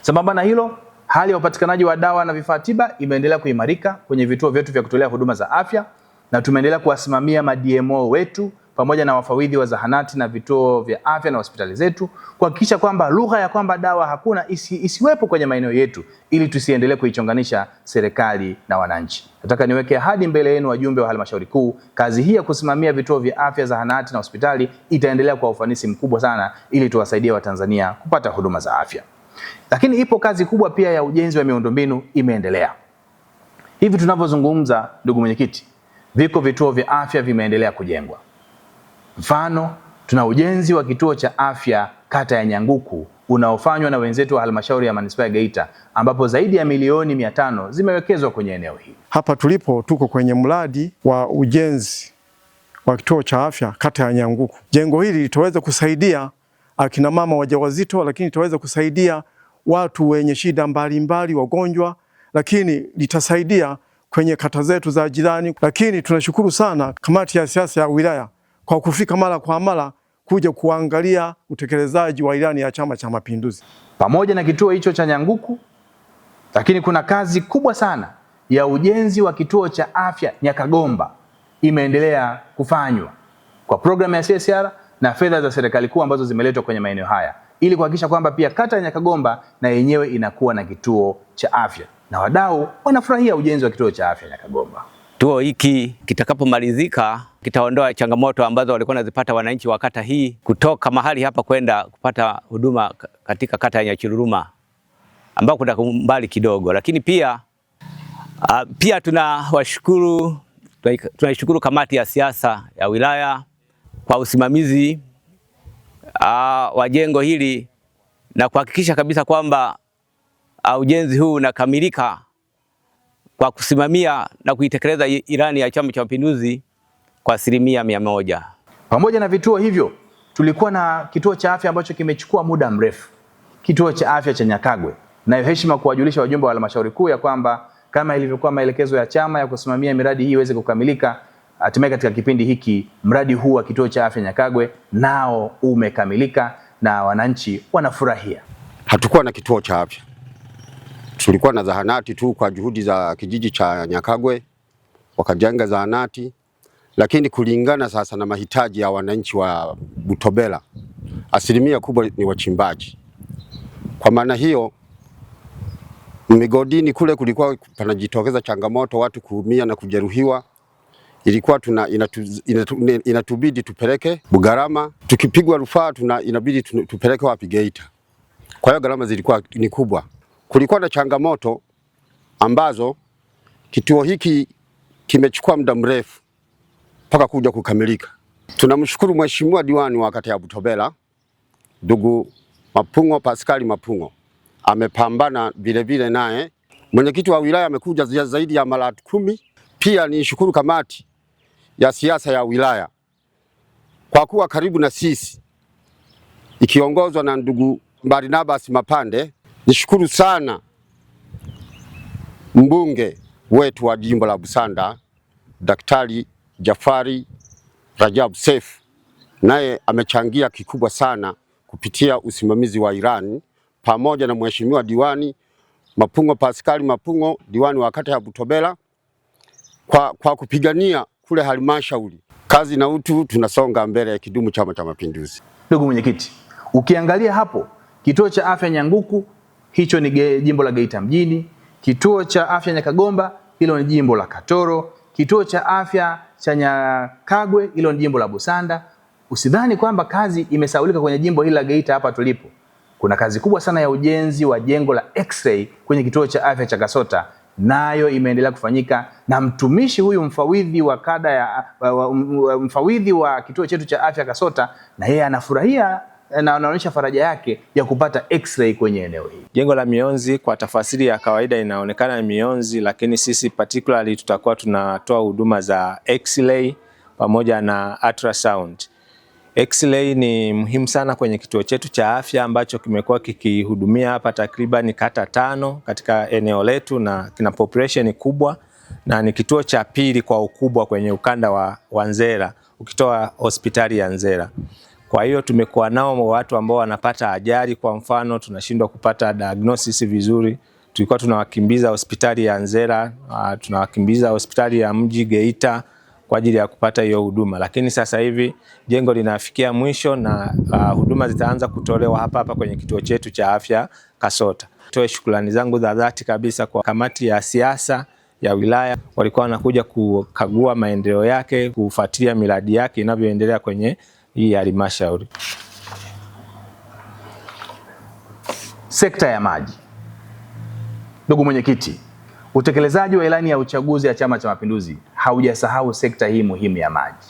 Sambamba na hilo, hali ya upatikanaji wa dawa na vifaa tiba imeendelea kuimarika kwenye vituo vyetu vya kutolea huduma za afya, na tumeendelea kuwasimamia ma-DMO wetu pamoja na wafawidhi wa zahanati na vituo vya afya na hospitali zetu kuhakikisha kwamba lugha ya kwamba dawa hakuna isiwepo kwenye maeneo yetu, ili tusiendelee kuichonganisha serikali na wananchi. Nataka niweke ahadi mbele yenu wajumbe wa halmashauri kuu, kazi hii ya kusimamia vituo vya afya, zahanati na hospitali itaendelea kwa ufanisi mkubwa sana, ili tuwasaidie Watanzania kupata huduma za afya. Lakini ipo kazi kubwa pia ya ujenzi wa miundombinu imeendelea. Hivi tunavyozungumza, ndugu mwenyekiti, viko vituo vya afya vimeendelea kujengwa. Mfano, tuna ujenzi wa kituo cha afya kata ya Nyanguku unaofanywa na wenzetu wa halmashauri ya manispaa ya Geita, ambapo zaidi ya milioni 500 zimewekezwa kwenye eneo hili. Hapa tulipo tuko kwenye mradi wa ujenzi wa kituo cha afya kata ya Nyanguku. Jengo hili litaweza kusaidia akina mama wajawazito, lakini litaweza kusaidia watu wenye shida mbalimbali, wagonjwa, lakini litasaidia kwenye kata zetu za jirani. Lakini tunashukuru sana kamati ya siasa ya wilaya kwa kufika mara kwa mara kuja kuangalia utekelezaji wa ilani ya Chama cha Mapinduzi. Pamoja na kituo hicho cha Nyanguku, lakini kuna kazi kubwa sana ya ujenzi wa kituo cha afya Nyakagomba imeendelea kufanywa kwa programu ya CSR na fedha za serikali kuu ambazo zimeletwa kwenye maeneo haya, ili kuhakikisha kwamba pia kata ya Nyakagomba na yenyewe inakuwa na kituo cha afya, na wadau wanafurahia ujenzi wa kituo cha afya Nyakagomba. Kituo hiki kitakapomalizika kitaondoa changamoto ambazo walikuwa wanazipata wananchi wa kata hii kutoka mahali hapa kwenda kupata huduma katika kata ya Nyachiruruma ambako kuna mbali kidogo. Lakini pia tunashukuru kamati ya siasa ya wilaya kwa usimamizi wa jengo hili na kuhakikisha kabisa kwamba ujenzi huu unakamilika kwa kusimamia na kuitekeleza ilani ya Chama cha Mapinduzi kwa 100%. Pamoja na vituo hivyo, tulikuwa na kituo cha afya ambacho kimechukua muda mrefu, kituo cha afya cha Nyakagwe. Nayo heshima kuwajulisha wajumbe wa halmashauri kuu ya kwamba kama ilivyokuwa maelekezo ya chama ya kusimamia miradi hii iweze kukamilika, hatimaye katika kipindi hiki mradi huu wa kituo cha afya Nyakagwe nao umekamilika na wananchi wanafurahia. Hatukuwa na kituo cha afya, tulikuwa na zahanati tu kwa juhudi za kijiji cha Nyakagwe, wakajenga zahanati, lakini kulingana sasa na mahitaji ya wananchi wa Butobela, asilimia kubwa ni wachimbaji. Kwa maana hiyo migodini kule kulikuwa panajitokeza changamoto, watu kuumia na kujeruhiwa. Ilikuwa inatubidi tupeleke Bugarama, tukipigwa rufaa inabidi tupeleke wapi? Geita. Kwa hiyo gharama zilikuwa ni kubwa. Kulikuwa na changamoto ambazo kituo hiki kimechukua muda mrefu mpaka kuja kukamilika. Tunamshukuru Mheshimiwa Diwani wa kata ya Butobela, ndugu Mapungo Pascal Mapungo, amepambana vile naye. Mwenyekiti wa wilaya amekuja zaidi ya mara 10. Pia nishukuru kamati ya siasa ya wilaya kwa kuwa karibu na sisi ikiongozwa na ndugu Barnabas Mapande. Nishukuru sana mbunge wetu wa jimbo la Busanda Daktari Jafari Rajab Seif, naye amechangia kikubwa sana kupitia usimamizi wa ilani, pamoja na Mheshimiwa Diwani Mapungo Pascal Mapungo, diwani wa kata ya Butobela, kwa kupigania kule halmashauri. Kazi na utu, tunasonga mbele ya kidumu Chama cha Mapinduzi. Ndugu mwenyekiti, ukiangalia hapo kituo cha afya Nyanguku, hicho ni jimbo la Geita mjini. Kituo cha afya Nyakagomba, hilo ni jimbo la Katoro. Kituo cha afya cha Nyakagwe, hilo ni jimbo la Busanda. Usidhani kwamba kazi imesaulika kwenye jimbo hili la Geita hapa tulipo. Kuna kazi kubwa sana ya ujenzi wa jengo la X-ray kwenye kituo cha afya cha Kasota, nayo imeendelea kufanyika, na mtumishi huyu mfawidhi wa mfawidhi wa kituo chetu cha afya Kasota, na yeye anafurahia na anaonyesha faraja yake ya kupata X-ray kwenye eneo hili. Jengo la mionzi kwa tafasiri ya kawaida inaonekana ni mionzi, lakini sisi particularly tutakuwa tunatoa huduma za X-ray pamoja na ultrasound. X-ray ni muhimu sana kwenye kituo chetu cha afya ambacho kimekuwa kikihudumia hapa takriban kata 5 katika eneo letu, na kina population kubwa, na ni kituo cha pili kwa ukubwa kwenye ukanda wa Nzera ukitoa hospitali ya Nzera. Kwa hiyo tumekuwa nao watu ambao wanapata ajali, kwa mfano tunashindwa kupata diagnosis vizuri, tulikuwa tunawakimbiza hospitali ya Nzera, tunawakimbiza hospitali ya mji Geita, kwa ajili ya kupata hiyo huduma, lakini sasa hivi jengo linafikia mwisho na huduma zitaanza kutolewa hapa hapa kwenye kituo chetu cha afya Kasota. Toe shukrani zangu za dhati kabisa kwa kamati ya siasa ya wilaya, walikuwa wanakuja kukagua maendeleo yake, kufuatilia miradi yake inavyoendelea kwenye hii halmashauri. Sekta ya maji. Ndugu mwenyekiti, utekelezaji wa ilani ya uchaguzi ya Chama cha Mapinduzi haujasahau sekta hii muhimu ya maji.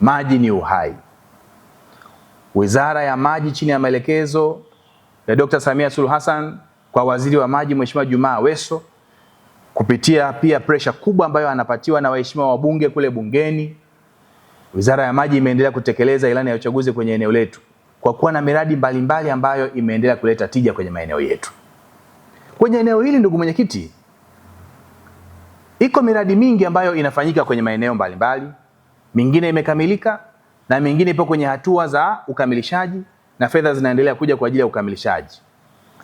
Maji ni uhai. Wizara ya Maji chini ya maelekezo ya Dr. Samia Suluhu Hassan kwa Waziri wa Maji Mheshimiwa Juma Aweso, kupitia pia presha kubwa ambayo anapatiwa na waheshimiwa wabunge kule bungeni, Wizara ya Maji imeendelea kutekeleza ilani ya uchaguzi kwenye eneo letu kwa kuwa na miradi mbalimbali ambayo imeendelea kuleta tija kwenye maeneo yetu. Kwenye eneo hili ndugu mwenyekiti, iko miradi mingi ambayo inafanyika kwenye maeneo mbalimbali, mingine imekamilika na mingine ipo kwenye hatua za ukamilishaji na fedha zinaendelea kuja kwa ajili ya ukamilishaji.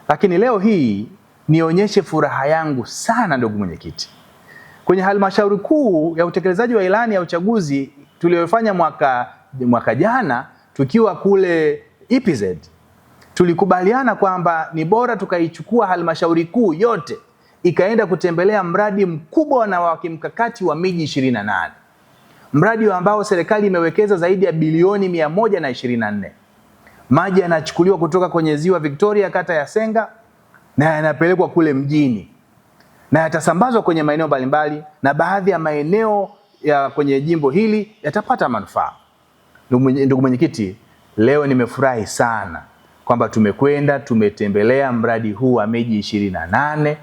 Lakini leo hii nionyeshe furaha yangu sana ndugu mwenyekiti. Kwenye halmashauri kuu ya utekelezaji wa ilani ya uchaguzi tuliyofanya mwaka jana tukiwa kule EPZ, tulikubaliana kwamba ni bora tukaichukua halmashauri kuu yote ikaenda kutembelea mradi mkubwa na wa kimkakati wa miji 28. Mradi ambao serikali imewekeza zaidi ya bilioni 124. Maji yanachukuliwa kutoka kwenye ziwa Victoria kata ya Senga na yanapelekwa kule mjini na yatasambazwa kwenye maeneo mbalimbali, na baadhi ya maeneo ya kwenye jimbo hili yatapata manufaa. Ndugu mwenyekiti, leo nimefurahi sana kwamba tumetembelea mradi huu wa miji 28.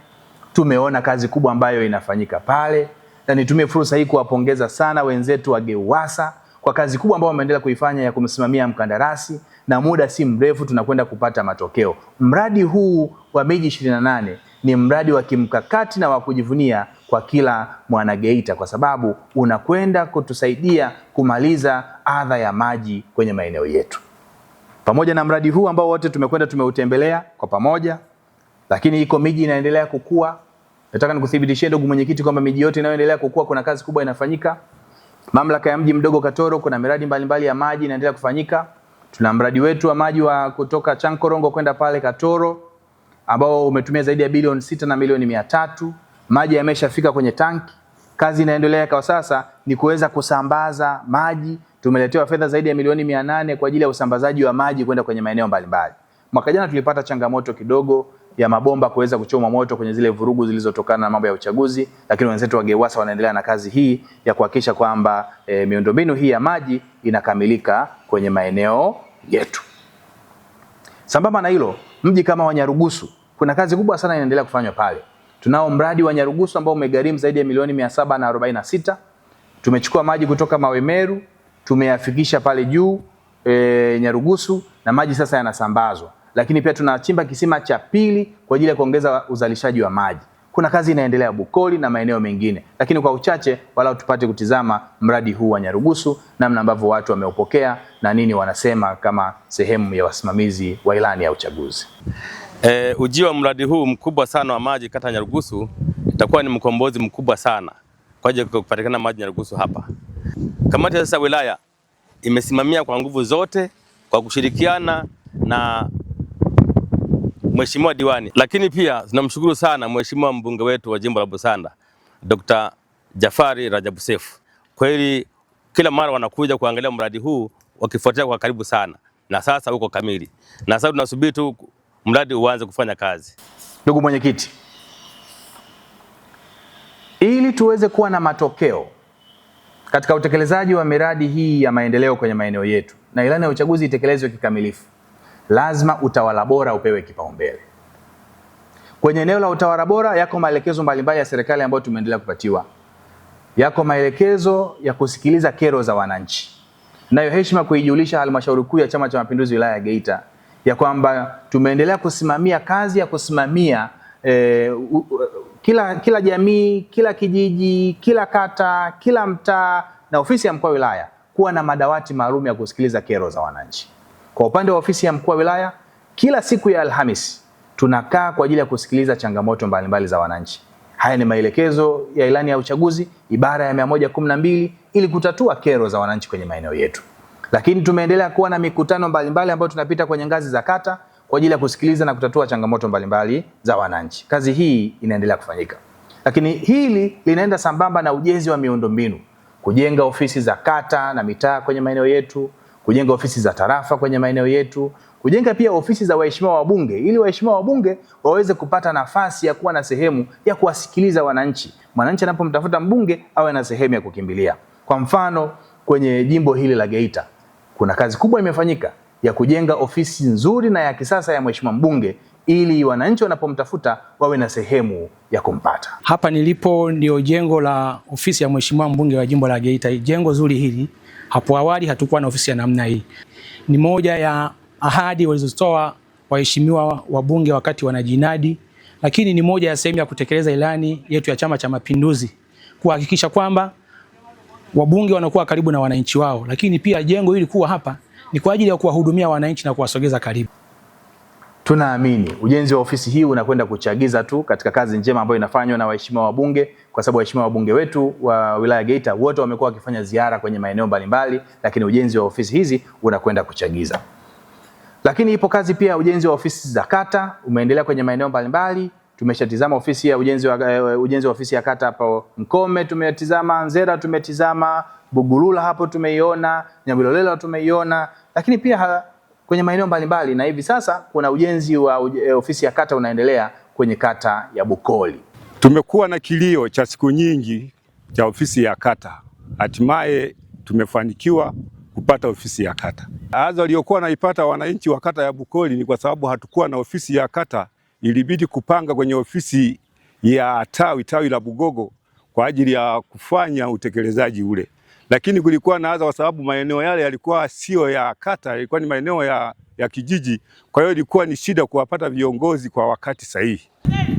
Tumeona kazi kubwa ambayo inafanyika pale, na nitumie fursa hii kuwapongeza sana wenzetu wa GEWASA kwa kazi kubwa ambayo wameendelea kuifanya ya kumsimamia mkandarasi, na muda si mrefu tunakwenda kupata matokeo. Mradi huu wa miji 28 ni mradi wa kimkakati na wa kujivunia kwa kila mwana Geita, kwa sababu unakwenda kutusaidia kumaliza adha ya maji kwenye maeneo yetu. Pamoja na mradi huu ambao wote tumeutembelea kwa pamoja, lakini iko miji inaendelea kukua. Nataka nikuthibitishie ndugu mwenyekiti kwamba miji yote inayoendelea kukua kuna kazi kubwa inafanyika. Mamlaka ya mji mdogo Katoro kuna miradi mbalimbali ya maji inaendelea kufanyika. Tuna mradi wetu wa maji wa kutoka Chankorongo kwenda pale Katoro ambao umetumia zaidi ya bilioni 6 na milioni 300. Maji yameshafika kwenye tanki. Kazi inaendelea kwa sasa ni kuweza kusambaza maji. Tumeletewa fedha zaidi ya milioni 800 kwa ajili ya usambazaji wa maji kwenda kwenye maeneo mbalimbali. Mwaka jana tulipata changamoto kidogo ya mabomba kuweza kuchoma moto kwenye zile vurugu zilizotokana na mambo ya uchaguzi, lakini wenzetu wa GEWASA wanaendelea na kazi hii ya kuhakikisha kwamba miundombinu hii ya maji inakamilika kwenye maeneo yetu. Sambamba na hilo, mji kama wa Nyarugusu kuna kazi kubwa sana inaendelea kufanywa pale. Tunao mradi wa Nyarugusu ambao umegharimu zaidi ya milioni 746. Tumechukua maji kutoka Mawe Meru, tumeyafikisha pale juu Nyarugusu, na maji sasa yanasambazwa. Lakini pia tunachimba kisima cha pili kwa ajili ya kuongeza uzalishaji wa maji. Kuna kazi inaendelea Bukoli na maeneo mengine, lakini kwa uchache walau tupate kutizama mradi huu wa Nyarugusu, namna ambavyo watu wameupokea na nini wanasema kama sehemu ya wasimamizi wa ilani ya uchaguzi. Ujio wa mradi huu mkubwa sana wa maji kata Nyarugusu itakuwa ni mkombozi mkubwa sana kwa ajili ya kupatikana maji Nyarugusu hapa. Kamati ya sasa wilaya imesimamia kwa nguvu zote kwa kushirikiana na Mheshimiwa diwani, lakini pia tunamshukuru sana Mheshimiwa mbunge wetu wa jimbo la Busanda Dr. Jafari Rajabu Sefu. Kweli kila mara wanakuja kuangalia mradi huu wakifuatilia kwa karibu sana, na sasa uko kamili, na sasa tunasubiri tu mradi uanze kufanya kazi. Ndugu mwenyekiti, ili tuweze kuwa na matokeo katika utekelezaji wa miradi hii ya maendeleo kwenye maeneo yetu na ilani ya uchaguzi itekelezwe kikamilifu, lazima utawala bora upewe kipaumbele. Kwenye eneo la utawala bora yako maelekezo mbalimbali ya serikali ambayo tumeendelea kupatiwa. Yako maelekezo ya kusikiliza kero za wananchi. Nayo heshima kuijulisha halmashauri kuu ya Chama cha Mapinduzi wilaya ya Geita ya kwamba tumeendelea kusimamia kazi ya kusimamia kila jamii, kila kijiji, kila kata, kila mtaa na ofisi ya mkuu wa wilaya kuwa na madawati maalum ya kusikiliza kero za wananchi. Kwa upande wa ofisi ya mkuu wa wilaya, kila siku ya Alhamisi tunakaa kwa ajili ya kusikiliza changamoto mbalimbali za wananchi Haya ni maelekezo ya ilani ya uchaguzi ibara ya 112 ili kutatua kero za wananchi kwenye maeneo yetu. Lakini tumeendelea kuwa na mikutano mbalimbali ambayo tunapita kwenye ngazi za kata kwa ajili ya kusikiliza na kutatua changamoto mbalimbali za wananchi. Kazi hii inaendelea kufanyika. Lakini hili linaenda sambamba na ujenzi wa miundombinu, kujenga ofisi za kata na mitaa kwenye maeneo yetu, kujenga ofisi za tarafa kwenye maeneo yetu, kujenga pia ofisi za waheshimiwa wabunge ili waheshimiwa wabunge waweze kupata nafasi ya kuwa na sehemu ya kuwasikiliza wananchi. Mwananchi anapomtafuta mbunge awe na sehemu ya kukimbilia. Kwa mfano, kwenye jimbo hili la Geita kuna kazi kubwa imefanyika ya kujenga ofisi nzuri na ya kisasa ya mheshimiwa mbunge ili wananchi wanapomtafuta wawe na sehemu ya kumpata. Hapa nilipo ndio jengo la ofisi ya mheshimiwa mbunge wa jimbo la Geita. Jengo zuri hili, hapo awali hatukuwa na ofisi ya namna hii. Ni moja ya ahadi walizotoa waheshimiwa wabunge wakati wanajinadi, lakini ni moja ya sehemu ya kutekeleza ilani yetu ya Chama cha Mapinduzi, kuhakikisha kwamba wabunge wanakuwa karibu na wananchi wao. Lakini pia jengo hili kuwa hapa ni kwa ajili ya kuwahudumia wananchi na kuwasogeza karibu. Tunaamini ujenzi wa ofisi hii unakwenda kuchagiza tu katika kazi njema ambayo inafanywa na waheshimiwa wabunge, kwa sababu waheshimiwa wabunge wetu wa wilaya Geita wote wamekuwa wakifanya ziara kwenye maeneo mbalimbali, lakini ujenzi wa ofisi hizi unakwenda kuchagiza. Lakini ipo kazi pia ujenzi wa ofisi za kata umeendelea kwenye maeneo mbalimbali. Tumeshatizama ofisi ya ujenzi wa ofisi ya kata hapo Mkome, tumetizama Nzera, tumetizama Bugurula hapo tumeiona, Nyabilolela tumeiona, lakini pia kwenye maeneo mbalimbali, na hivi sasa kuna ujenzi wa ofisi ya kata unaendelea kwenye kata ya Bukoli. Tumekuwa na kilio cha siku nyingi cha ofisi ya kata. Hatimaye tumefanikiwa kupata ofisi ya kata. Adha waliokuwa naipata wananchi wa kata ya Bukoli ni kwa sababu hatukuwa na ofisi ya kata, ilibidi kupanga kwenye ofisi ya tawi la Bugogo kwa ajili ya kufanya utekelezaji ule. Lakini kulikuwa na adha kwa sababu maeneo yale yalikuwa sio ya kata, yalikuwa ni maeneo ya kijiji. Kwa hiyo ilikuwa ni shida kuwapata viongozi kwa wakati sahihi.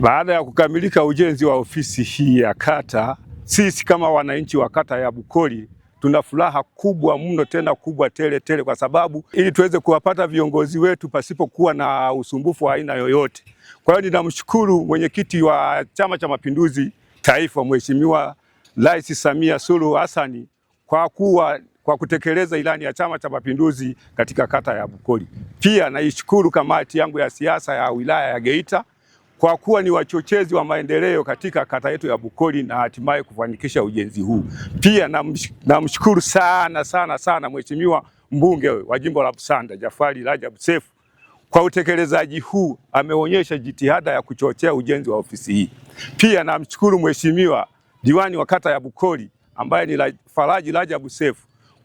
Baada ya kukamilika ujenzi wa ofisi hii ya kata, sisi kama wananchi wa kata ya Bukoli tuna furaha kubwa mno, tena kubwa tele tele, kwa sababu ili tuweze kuwapata viongozi wetu pasipokuwa na usumbufu wa aina yoyote. Kwa hiyo ninamshukuru mwenyekiti wa Chama cha Mapinduzi Taifa, Mheshimiwa Rais Samia Suluhu Hassan kwa kutekeleza ilani ya Chama cha Mapinduzi katika kata ya Bukoli. Pia naishukuru kamati yangu ya siasa ya wilaya ya Geita kwa kuwa ni wachochezi wa maendeleo katika kata yetu ya Bukoli na hatimaye kufanikisha ujenzi huu. Pia namshukuru sana Mheshimiwa mbunge wa jimbo la Busanda Jafari Rajab Seif kwa utekelezaji huu, ameonyesha jitihada ya kuchochea ujenzi wa ofisi hii. Pia namshukuru Mheshimiwa diwani wa kata ya Bukoli ambaye ni Faraji Rajab Seif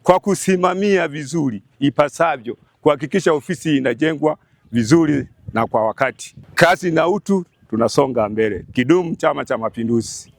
kwa kusimamia vizuri ipasavyo kuhakikisha ofisi hii inajengwa vizuri na kwa wakati. Kazi na utu, tunasonga mbele. Kidumu Chama cha Mapinduzi!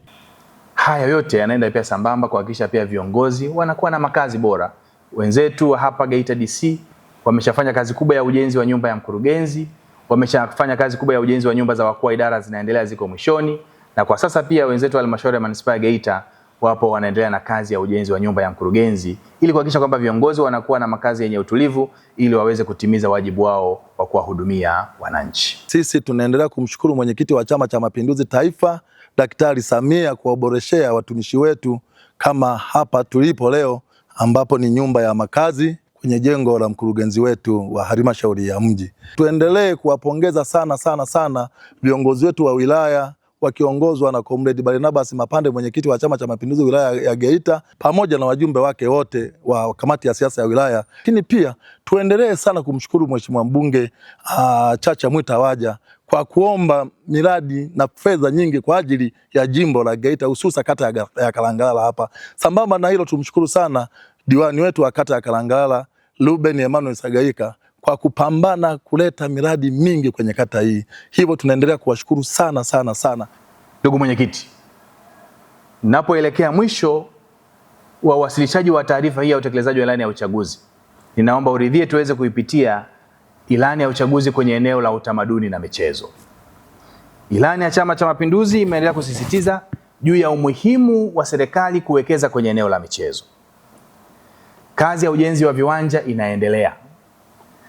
Haya yote yanaenda pia sambamba kuhakikisha pia viongozi wanakuwa na makazi bora. Wenzetu hapa Geita DC wameshafanya kazi kubwa ya ujenzi wa nyumba ya mkurugenzi, wameshafanya kazi kubwa ya ujenzi wa nyumba za wakuu wa idara, zinaendelea, ziko mwishoni, na kwa sasa pia wenzetu wa halmashauri ya manispaa ya Geita wapo wanaendelea na kazi ya ujenzi wa nyumba ya mkurugenzi ili kuhakikisha kwamba viongozi wanakuwa na makazi yenye utulivu ili waweze kutimiza wajibu wao wa kuwahudumia wananchi. Sisi tunaendelea kumshukuru mwenyekiti wa Chama cha Mapinduzi Taifa, Daktari Samia, kuwaboreshea watumishi wetu kama hapa tulipo leo, ambapo ni nyumba ya makazi kwenye jengo la mkurugenzi wetu wa halmashauri ya mji. Tuendelee kuwapongeza sana viongozi wetu wa wilaya wakiongozwa na Comrade Barnabas Mapande, mwenyekiti wa Chama cha Mapinduzi wilaya ya Geita, pamoja na wajumbe wake wote wa kamati ya siasa ya wilaya. Lakini pia tuendelee sana kumshukuru Mheshimiwa mbunge Chacha Mwita Waja kwa kuomba miradi na fedha nyingi kwa ajili ya jimbo la Geita, hususa kata ya Kalangala hapa. Sambamba na hilo, tumshukuru sana diwani wetu wa kata ya Kalangala Ruben Emmanuel Sagaika kwa kupambana kuleta miradi mingi kwenye kata hii. Hivyo tunaendelea kuwashukuru sana. Ndugu mwenyekiti, napoelekea mwisho wa uwasilishaji wa taarifa hii ya utekelezaji wa ilani ya uchaguzi, ninaomba uridhie tuweze kuipitia ilani ya uchaguzi kwenye eneo la utamaduni na michezo. Ilani ya Chama cha Mapinduzi imeendelea kusisitiza juu ya umuhimu wa serikali kuwekeza kwenye eneo la michezo. Kazi ya ujenzi wa viwanja inaendelea.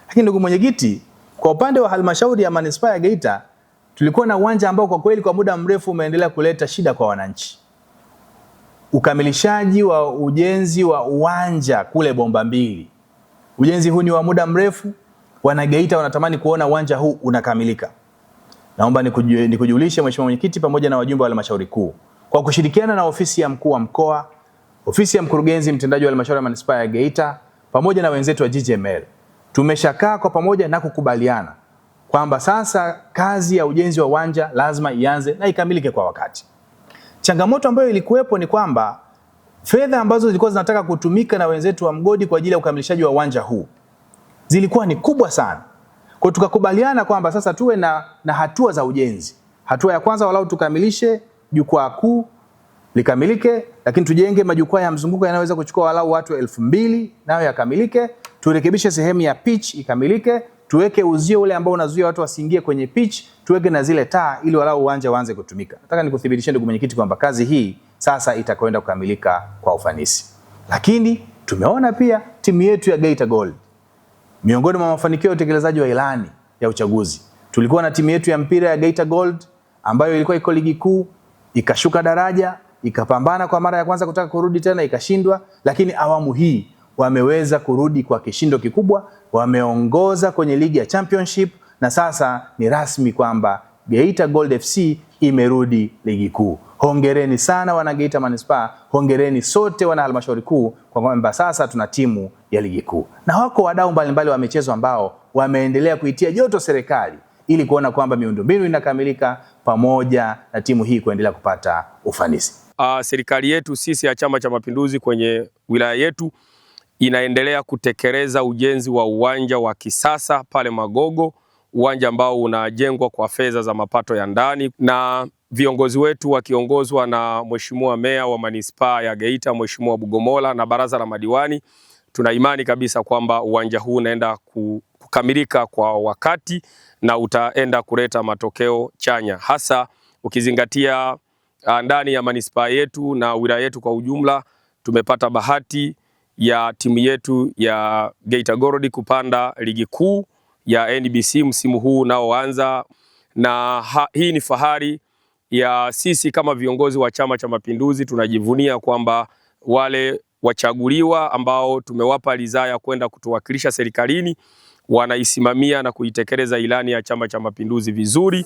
Lakini ndugu mwenyekiti, kwa upande wa halmashauri ya manispaa ya Geita tulikuwa na uwanja ambao kwa kweli kwa muda mrefu umeendelea kuleta shida kwa wananchi. Ukamilishaji wa ujenzi wa uwanja kule Bomba Mbili, ujenzi huu ni wa muda mrefu. Wanageita wanatamani kuona uwanja huu unakamilika. Naomba nikujulishe Mheshimiwa Mwenyekiti pamoja na wajumbe wa halmashauri kuu, kwa kushirikiana na ofisi ya mkuu wa mkoa, ofisi ya mkurugenzi mtendaji wa halmashauri ya manispaa ya Geita pamoja na wenzetu wa GGML, tumeshakaa kwa pamoja na kukubaliana kwamba sasa kazi ya ujenzi wa uwanja lazima ianze na ikamilike kwa wakati. Changamoto ambayo ilikuwepo ni kwamba fedha ambazo zilikuwa zinataka kutumika na wenzetu wa mgodi kwa ajili ya ukamilishaji wa uwanja huu zilikuwa ni kubwa sana. Kwa tukakubaliana kwamba sasa tuwe na hatua za ujenzi. Hatua ya kwanza walau tukamilishe jukwaa kuu likamilike, lakini tujenge majukwaa ya mzunguko yanayoweza kuchukua walau watu 2000 nayo yakamilike. Turekebishe sehemu ya pitch ikamilike, tuweke uzio ule ambao unazuia watu wasiingie kwenye pitch, tuweke na zile taa ili walau uwanja uanze kutumika. Nataka nikuthibitishie ndugu mwenyekiti kwamba kazi hii sasa itakwenda kukamilika kwa ufanisi. Lakini tumeona pia timu yetu ya Geita Gold, miongoni mwa mafanikio ya utekelezaji wa ilani ya uchaguzi, tulikuwa na timu yetu ya mpira ya Geita Gold ambayo ilikuwa iko ligi kuu, ikashuka daraja, ikapambana kwa mara ya kwanza kutaka kurudi tena ikashindwa, lakini awamu hii wameweza kurudi kwa kishindo kikubwa, wameongoza kwenye ligi ya championship na sasa ni rasmi kwamba Geita Gold FC imerudi ligi kuu. Hongereni sana wana Geita Manispaa, hongereni sote wana halmashauri kuu kwa kwamba sasa tuna timu ya ligi kuu. Na wako wadau mbalimbali wa michezo ambao wameendelea kuitia joto serikali ili kuona kwamba miundombinu inakamilika pamoja na timu hii kuendelea kupata ufanisi. Serikali yetu sisi ya Chama cha Mapinduzi kwenye wilaya yetu inaendelea kutekeleza ujenzi wa uwanja wa kisasa pale Magogo, uwanja ambao unajengwa kwa fedha za mapato ya ndani, na viongozi wetu wakiongozwa na Mheshimiwa Meya wa Manispaa ya Geita, Mheshimiwa Bugomola, na baraza la madiwani, tuna imani kabisa kwamba uwanja huu unaenda kukamilika kwa wakati na utaenda kuleta matokeo chanya, hasa ukizingatia ndani ya manispaa yetu na wilaya yetu kwa ujumla. Tumepata bahati ya timu yetu ya Geita Gold kupanda ligi kuu ya NBC msimu huu unaoanza, na hii ni fahari ya sisi kama viongozi wa Chama cha Mapinduzi. Tunajivunia kwamba wale wachaguliwa ambao tumewapa ridhaa ya kwenda kutuwakilisha serikalini wanaisimamia na kuitekeleza ilani ya Chama cha Mapinduzi vizuri.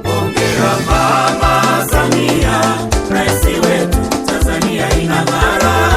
Hongera Mama Samia, rais wetu, Tanzania inang'ara.